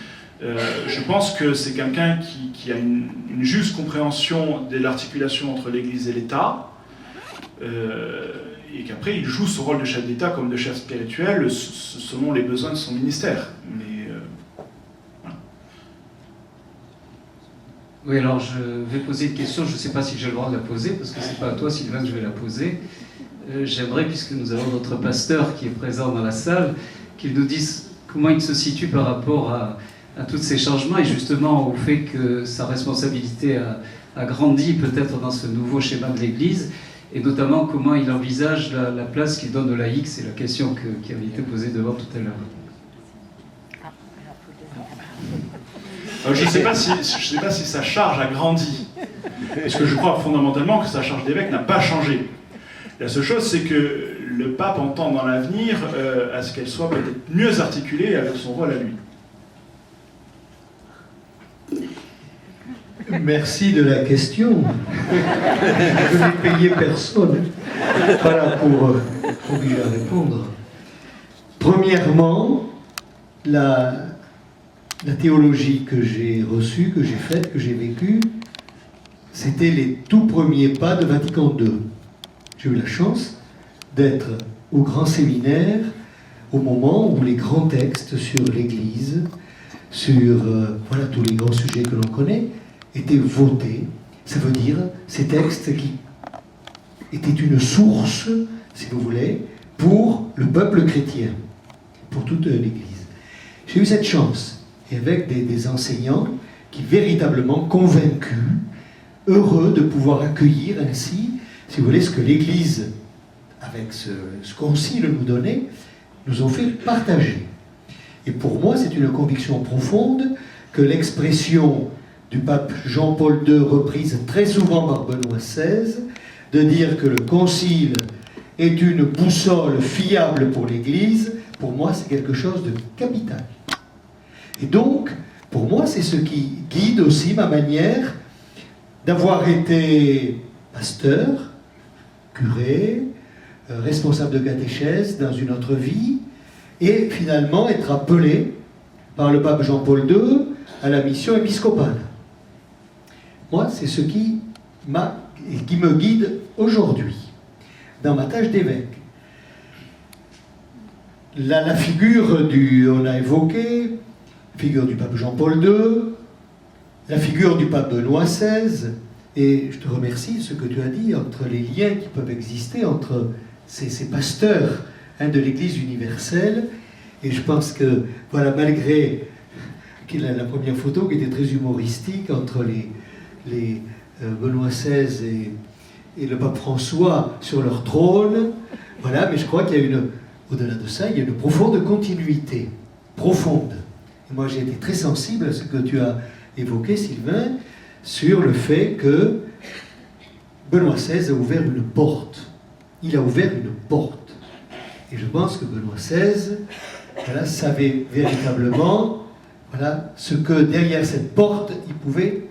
Je pense que c'est quelqu'un qui a une juste compréhension de l'articulation entre l'Église et l'État, et qu'après il joue son rôle de chef d'État comme de chef spirituel selon les besoins de son ministère. Mais, voilà. Oui, alors je vais poser une question, je ne sais pas si j'ai le droit de la poser, parce que ce n'est pas à toi, Sylvain, que je vais la poser. J'aimerais, puisque nous avons notre pasteur qui est présent dans la salle, qu'il nous dise comment il se situe par rapport à tous ces changements et justement au fait que sa responsabilité a grandi peut-être dans ce nouveau schéma de l'Église et notamment comment il envisage la place qu'il donne au laïc. C'est la question qui avait été posée devant tout à l'heure. Je ne sais pas si sa charge a grandi, parce que je crois fondamentalement que sa charge d'évêque n'a pas changé. La seule chose, c'est que le pape entend dans l'avenir à ce qu'elle soit peut-être mieux articulée avec son rôle à lui. Merci de la question. Je n'ai payé personne. Voilà pour obliger à répondre. Premièrement, la théologie que j'ai reçue, que j'ai faite, que j'ai vécue, c'était les tout premiers pas de Vatican II. J'ai eu la chance d'être au grand séminaire au moment où les grands textes sur l'Église, sur voilà, tous les grands sujets que l'on connaît, étaient votés. Ça veut dire ces textes qui étaient une source, si vous voulez, pour le peuple chrétien, pour toute l'Église. J'ai eu cette chance, et avec des enseignants qui véritablement convaincus, heureux de pouvoir accueillir ainsi, si vous voulez, ce que l'Église, avec ce concile nous donnait, nous ont fait partager. Et pour moi, c'est une conviction profonde que l'expression du pape Jean-Paul II, reprise très souvent par Benoît XVI, de dire que le concile est une boussole fiable pour l'Église, pour moi, c'est quelque chose de capital. Et donc, pour moi, c'est ce qui guide aussi ma manière d'avoir été pasteur, curé, responsable de catéchèse dans une autre vie, et finalement être appelé par le pape Jean-Paul II à la mission épiscopale. Moi, c'est ce qui me guide aujourd'hui dans ma tâche d'évêque. La figure on a évoqué, la figure du pape Jean-Paul II, la figure du pape Benoît XVI, et je te remercie ce que tu as dit entre les liens qui peuvent exister entre ces pasteurs de l'Église universelle, et je pense que, voilà, malgré la première photo qui était très humoristique entre les Benoît XVI et le pape François sur leur trône, voilà, mais je crois qu'il y a au-delà de ça, il y a une profonde continuité, profonde. Et moi j'ai été très sensible à ce que tu as évoqué, Sylvain, sur le fait que Benoît XVI a ouvert une porte. Il a ouvert une porte. Et je pense que Benoît XVI, voilà, savait véritablement, voilà, ce que derrière cette porte, il pouvait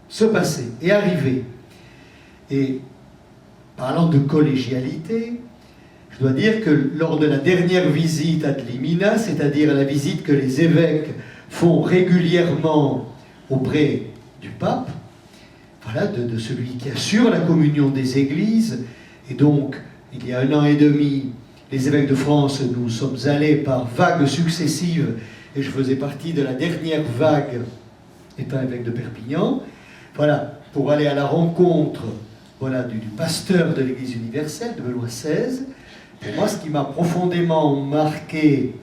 se passer et arriver. Et parlant de collégialité, je dois dire que lors de la dernière visite ad limina, c'est-à-dire la visite que les évêques font régulièrement auprès du pape, voilà, de celui qui assure la communion des églises, et donc il y a 1 an et demi, les évêques de France, nous sommes allés par vagues successives, et je faisais partie de la dernière vague, étant évêque de Perpignan, voilà, pour aller à la rencontre, voilà, du pasteur de l'Église universelle, de Benoît XVI. Pour moi, ce qui m'a profondément marqué,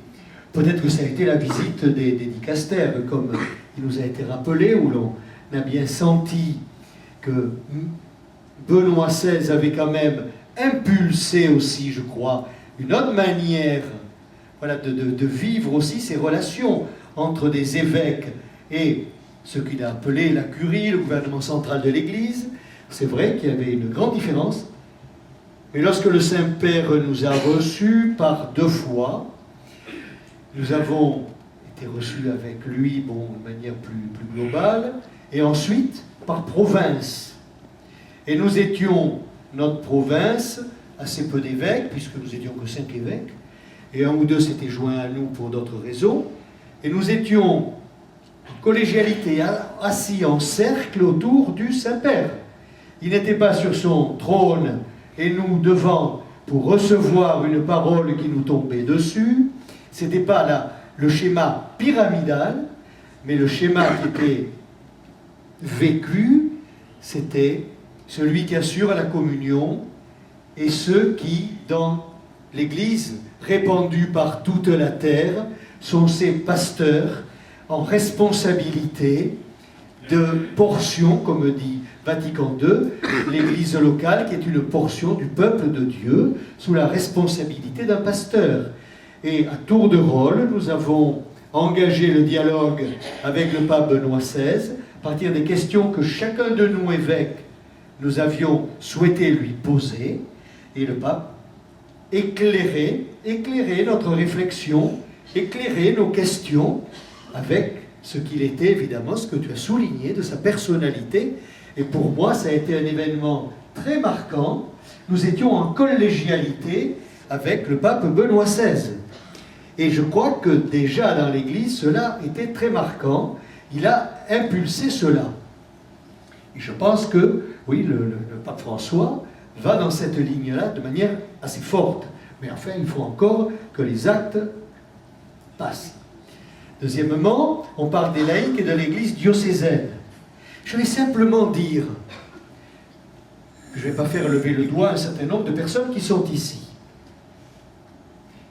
peut-être que ça a été la visite des dicastères, comme il nous a été rappelé, où l'on a bien senti que Benoît XVI avait quand même impulsé aussi, je crois, une autre manière, voilà, de vivre aussi ces relations entre des évêques et ce qu'il a appelé la curie, le gouvernement central de l'Église. C'est vrai qu'il y avait une grande différence. Mais lorsque le Saint-Père nous a reçus par 2 fois, nous avons été reçus avec lui, bon, de manière plus globale, et ensuite par province. Et nous étions, notre province, assez peu d'évêques, puisque nous étions que 5 évêques, et 1 ou 2 s'étaient joints à nous pour d'autres raisons, et nous étions en collégialité, assis en cercle autour du Saint-Père. Il n'était pas sur son trône et nous devant pour recevoir une parole qui nous tombait dessus. Ce n'était pas le schéma pyramidal, mais le schéma qui était vécu, c'était celui qui assure la communion et ceux qui, dans l'Église répandue par toute la terre, sont ces pasteurs en responsabilité de portions, comme dit Vatican II, l'Église locale qui est une portion du peuple de Dieu sous la responsabilité d'un pasteur. Et à tour de rôle, nous avons engagé le dialogue avec le pape Benoît XVI à partir des questions que chacun de nous évêques nous avions souhaité lui poser, et le pape éclairait notre réflexion, éclairait nos questions avec ce qu'il était, évidemment, ce que tu as souligné de sa personnalité. Et pour moi, ça a été un événement très marquant. Nous étions en collégialité avec le pape Benoît XVI. Et je crois que déjà dans l'Église, cela était très marquant. Il a impulsé cela. Et je pense que, oui, le pape François va dans cette ligne-là de manière assez forte. Mais enfin, il faut encore que les actes passent. Deuxièmement, on parle des laïcs et de l'Église diocésaine. Je vais simplement dire, je ne vais pas faire lever le doigt un certain nombre de personnes qui sont ici.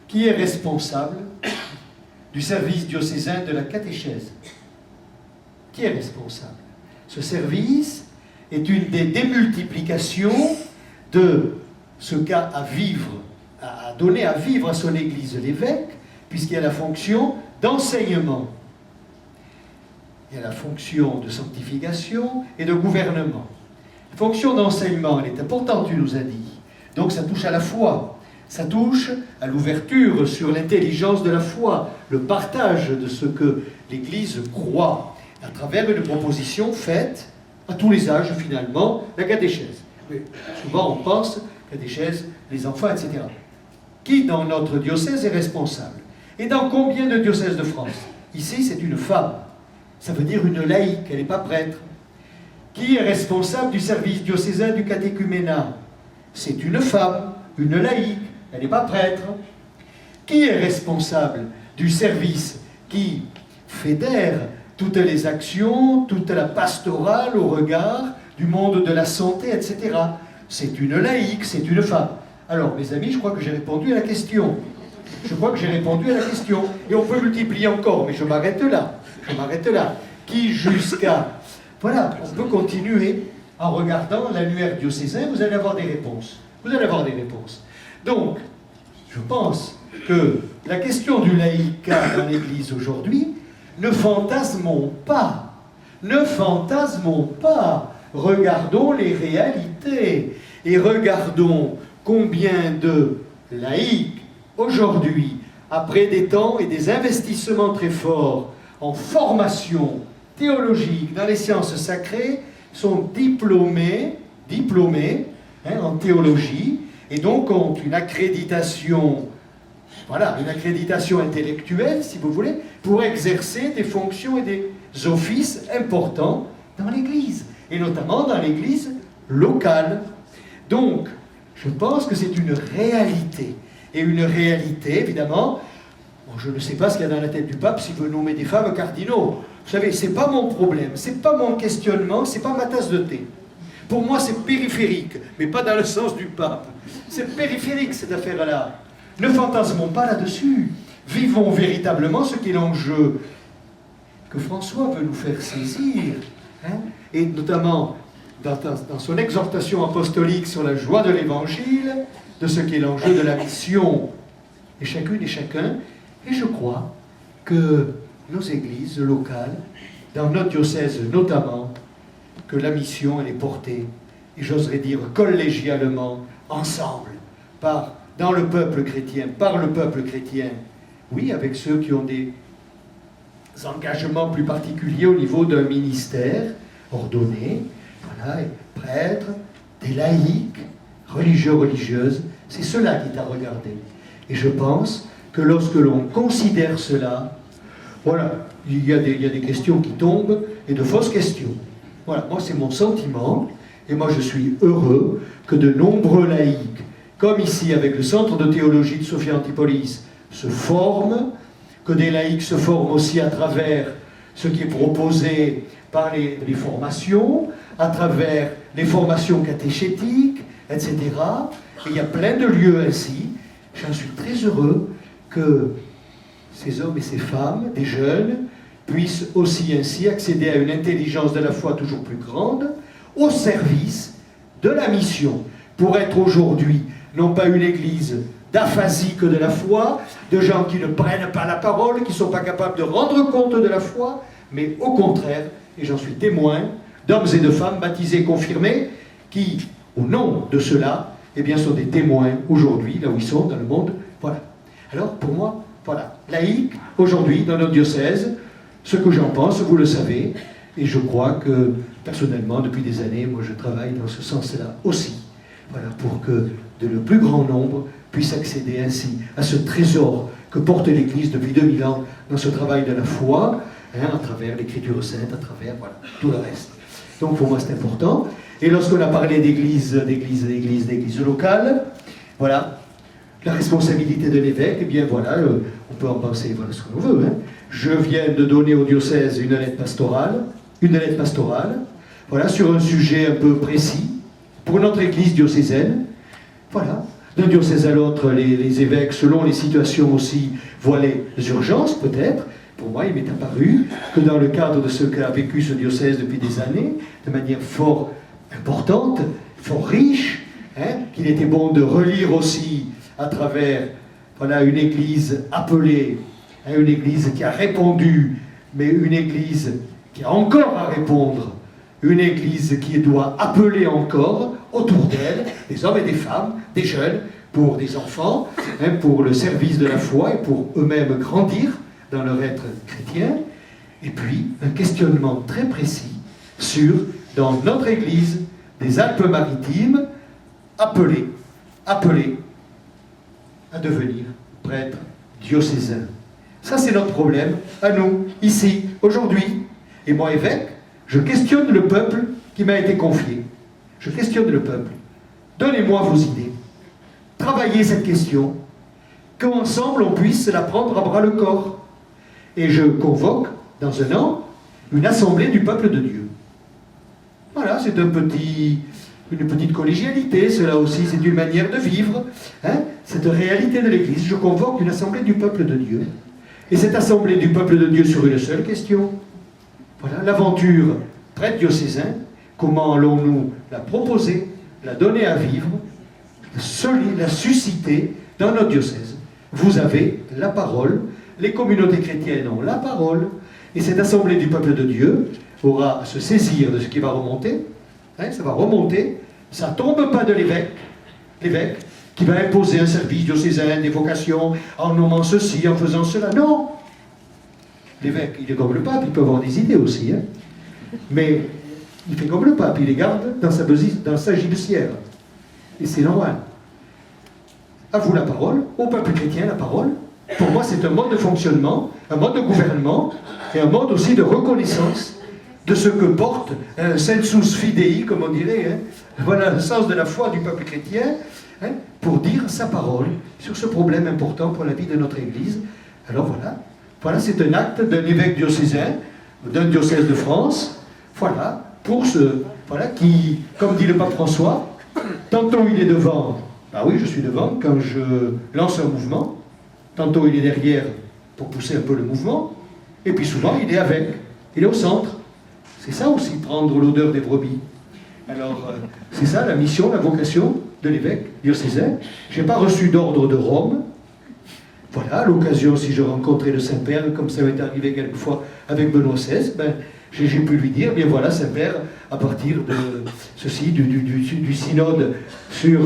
Qui est responsable du service diocésain de la catéchèse? Qui est responsable? Ce service est une des démultiplications de ce qu'a à vivre, à donner à vivre à son Église l'évêque, puisqu'il y a la fonction d'enseignement. Il y a la fonction de sanctification et de gouvernement. La fonction d'enseignement, elle est importante, tu nous as dit. Donc ça touche à la foi, ça touche à l'ouverture sur l'intelligence de la foi, le partage de ce que l'Église croit, à travers une proposition faite à tous les âges, finalement, la catéchèse. Mais souvent on pense catéchèse, les enfants, etc. Qui dans notre diocèse est responsable? Et dans combien de diocèses de France? Ici, c'est une femme. Ça veut dire une laïque, elle n'est pas prêtre. Qui est responsable du service diocésain du catéchuménat? C'est une femme, une laïque, elle n'est pas prêtre. Qui est responsable du service qui fédère toutes les actions, toute la pastorale au regard du monde de la santé, etc. C'est une laïque, c'est une femme. Alors, mes amis, je crois que j'ai répondu à la question. Je crois que j'ai répondu à la question. Et on peut multiplier encore, mais je m'arrête là. Je m'arrête là. Qui jusqu'à... Voilà, on peut continuer en regardant l'annuaire diocésain, vous allez avoir des réponses. Vous allez avoir des réponses. Donc, je pense que la question du laïcat dans l'Église aujourd'hui, ne fantasmons pas. Ne fantasmons pas. Regardons les réalités. Et regardons combien de laïcs, aujourd'hui, après des temps et des investissements très forts en formation théologique dans les sciences sacrées, sont diplômés en théologie, et donc ont une accréditation, voilà, une accréditation intellectuelle, si vous voulez, pour exercer des fonctions et des offices importants dans l'Église, et notamment dans l'Église locale. Donc, je pense que c'est une réalité. Et une réalité, évidemment, bon, je ne sais pas ce qu'il y a dans la tête du pape s'il veut nommer des femmes cardinaux. Vous savez, c'est pas mon problème, c'est pas mon questionnement, c'est pas ma tasse de thé. Pour moi, c'est périphérique, mais pas dans le sens du pape. C'est périphérique, cette affaire-là. Ne fantasmons pas là-dessus. Vivons véritablement ce qui est l'enjeu que François veut nous faire saisir. Hein, et notamment dans son exhortation apostolique sur la joie de l'Évangile, de ce qui est l'enjeu de la mission. Et chacune et chacun Et je crois que nos églises locales, dans notre diocèse notamment, que la mission elle est portée, et j'oserais dire collégialement, ensemble, dans le peuple chrétien, par le peuple chrétien, oui, avec ceux qui ont des engagements plus particuliers au niveau d'un ministère ordonné, voilà, prêtres, des laïcs, religieux, religieuses, c'est cela qui est à regarder. Et je pense que lorsque l'on considère cela, voilà, il y a des questions qui tombent et de fausses questions. Voilà, moi c'est mon sentiment, et moi je suis heureux que de nombreux laïcs, comme ici avec le Centre de théologie de Sophia Antipolis, se forment, que des laïcs se forment aussi à travers ce qui est proposé par les formations, à travers les formations catéchétiques, etc. Et il y a plein de lieux ainsi. J'en suis très heureux que ces hommes et ces femmes, des jeunes, puissent aussi ainsi accéder à une intelligence de la foi toujours plus grande, au service de la mission, pour être aujourd'hui non pas une église d'aphasiques de la foi, de gens qui ne prennent pas la parole, qui ne sont pas capables de rendre compte de la foi, mais au contraire, et j'en suis témoin, d'hommes et de femmes baptisés et confirmés, qui, au nom de cela, eh bien, sont des témoins aujourd'hui, là où ils sont, dans le monde. Voilà. Alors, pour moi, voilà, laïque, aujourd'hui, dans notre diocèse, ce que j'en pense, vous le savez, et je crois que, personnellement, depuis des années, moi, je travaille dans ce sens-là aussi. Voilà, pour que le plus grand nombre puisse accéder ainsi à ce trésor que porte l'Église depuis 2000 ans dans ce travail de la foi, hein, à travers l'Écriture sainte, à travers voilà, tout le reste. Donc pour moi c'est important. Et lorsqu'on a parlé d'église locale, voilà, la responsabilité de l'évêque, eh bien voilà, on peut en penser voilà, ce qu'on veut. Hein. Je viens de donner au diocèse une lettre pastorale, voilà, sur un sujet un peu précis, pour notre église diocésaine, voilà. D'un diocèse à l'autre, les évêques, selon les situations aussi, voient les urgences, peut-être. Pour moi, il m'est apparu que dans le cadre de ce qu'a vécu ce diocèse depuis des années, de manière fort importante, fort riche, hein, qu'il était bon de relire aussi à travers voilà, une église appelée, hein, une église qui a répondu, mais une église qui a encore à répondre, une église qui doit appeler encore autour d'elle des hommes et des femmes, des jeunes, pour des enfants, hein, pour le service de la foi et pour eux-mêmes grandir dans leur être chrétien. Et puis, un questionnement très précis sur, dans notre église des Alpes-Maritimes, appelés à devenir prêtre diocésain. Ça, c'est notre problème, à nous, ici, aujourd'hui. Et moi, évêque, je questionne le peuple qui m'a été confié. Je questionne le peuple. Donnez-moi vos idées. Travaillez cette question, qu'ensemble on puisse la prendre à bras le corps. Et je convoque, dans un an, une assemblée du peuple de Dieu. Voilà, c'est une petite collégialité, cela aussi, c'est une manière de vivre, hein, cette réalité de l'Église. Je convoque une assemblée du peuple de Dieu. Et cette assemblée du peuple de Dieu sur une seule question. Voilà, l'aventure prêtre diocésain, comment allons-nous la proposer, la donner à vivre, la susciter dans notre diocèse. Vous avez la parole, les communautés chrétiennes ont la parole, et cette assemblée du peuple de Dieu aura à se saisir de ce qui va remonter, hein, ça va remonter, ça ne tombe pas de l'évêque qui va imposer un service diocésain, des vocations, en nommant ceci, en faisant cela, non. L'évêque, il est comme le pape, il peut avoir des idées aussi, hein, mais il fait comme le pape, il les garde dans sa gibecière. Et c'est normal. À vous la parole, au peuple chrétien la parole. Pour moi, c'est un mode de fonctionnement, un mode de gouvernement, et un mode aussi de reconnaissance de ce que porte un sensus fidei, comme on dirait, hein. Voilà le sens de la foi du peuple chrétien, hein, pour dire sa parole sur ce problème important pour la vie de notre Église. Alors voilà, c'est un acte d'un évêque diocésain, d'un diocèse de France, voilà, pour qui, comme dit le pape François, tantôt il est devant, bah oui, je suis devant quand je lance un mouvement, tantôt il est derrière pour pousser un peu le mouvement, et puis souvent il est avec, il est au centre. C'est ça aussi, prendre l'odeur des brebis. Alors, c'est ça la mission, la vocation de l'évêque diocésain. Je n'ai pas reçu d'ordre de Rome, voilà, à l'occasion, si je rencontrais le Saint-Père, comme ça m'est arrivé quelquefois avec Benoît XVI, ben, j'ai pu lui dire, bien voilà, Saint-Père, à partir de ceci, du synode sur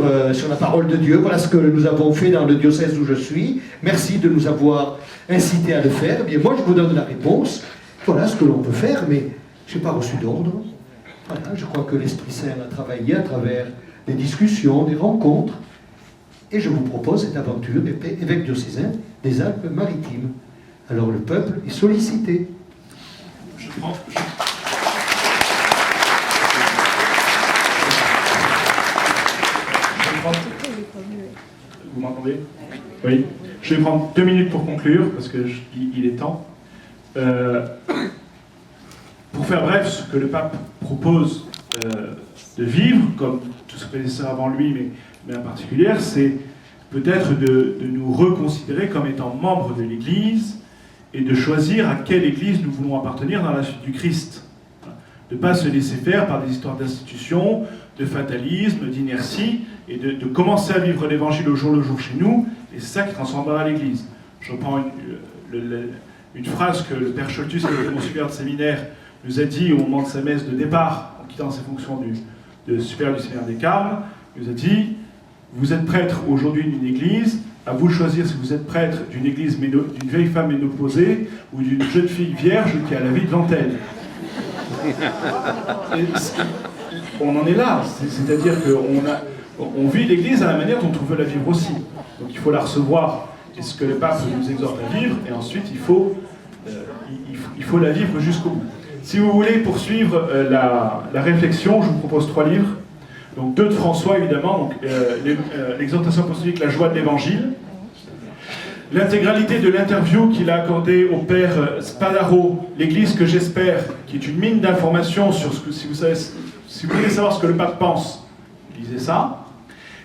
la parole de Dieu, voilà ce que nous avons fait dans le diocèse où je suis, merci de nous avoir incités à le faire, bien moi je vous donne la réponse, voilà ce que l'on peut faire, mais je n'ai pas reçu d'ordre. Voilà, je crois que l'Esprit Saint a travaillé à travers des discussions, des rencontres, et je vous propose cette aventure évêque diocésain des Alpes-Maritimes. Alors le peuple est sollicité. Vous m'entendez? Oui. Je vais prendre 2 minutes pour conclure, parce qu'il est temps. Pour faire bref, ce que le pape propose de vivre, comme tous ses prédécesseurs avant lui, mais en particulier, c'est peut-être de nous reconsidérer comme étant membres de l'Église et de choisir à quelle Église nous voulons appartenir dans la suite du Christ. De ne pas se laisser faire par des histoires d'institutions, de fatalisme, d'inertie, et de commencer à vivre l'Évangile au jour le jour chez nous, et c'est ça qui transformera l'Église. Je reprends une phrase que le père Scholtus, qui était mon supérieur de séminaire, nous a dit au moment de sa messe de départ, en quittant ses fonctions de supérieur du séminaire des Carmes, il nous a dit « Vous êtes prêtre aujourd'hui d'une église, à vous de choisir si vous êtes prêtre d'une église, d'une vieille femme ménopausée ou d'une jeune fille vierge qui a la vie devant elle. » On en est là, c'est-à-dire qu'on vit l'église à la manière dont on veut la vivre aussi. Donc il faut la recevoir, et ce que le pape nous exhorte à vivre, et ensuite il faut la vivre jusqu'au bout. Si vous voulez poursuivre la réflexion, je vous propose 3 livres. Donc 2 de François, évidemment, donc, l'exhortation apostolique, la joie de l'évangile. L'intégralité de l'interview qu'il a accordée au père Spadaro, l'église que j'espère, qui est une mine d'informations sur ce que, si vous voulez savoir ce que le pape pense, lisez ça.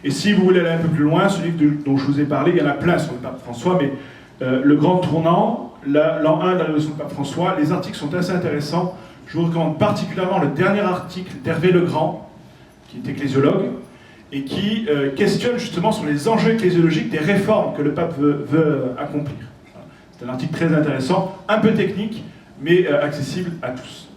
Et si vous voulez aller un peu plus loin, ce livre dont je vous ai parlé, il y en a plein sur le pape François, mais le grand tournant, l'an 1 de la révolution du pape François, les articles sont assez intéressants. Je vous recommande particulièrement le dernier article d'Hervé Legrand, qui est ecclésiologue, et qui questionne justement sur les enjeux ecclésiologiques des réformes que le pape veut accomplir. C'est un article très intéressant, un peu technique, mais accessible à tous.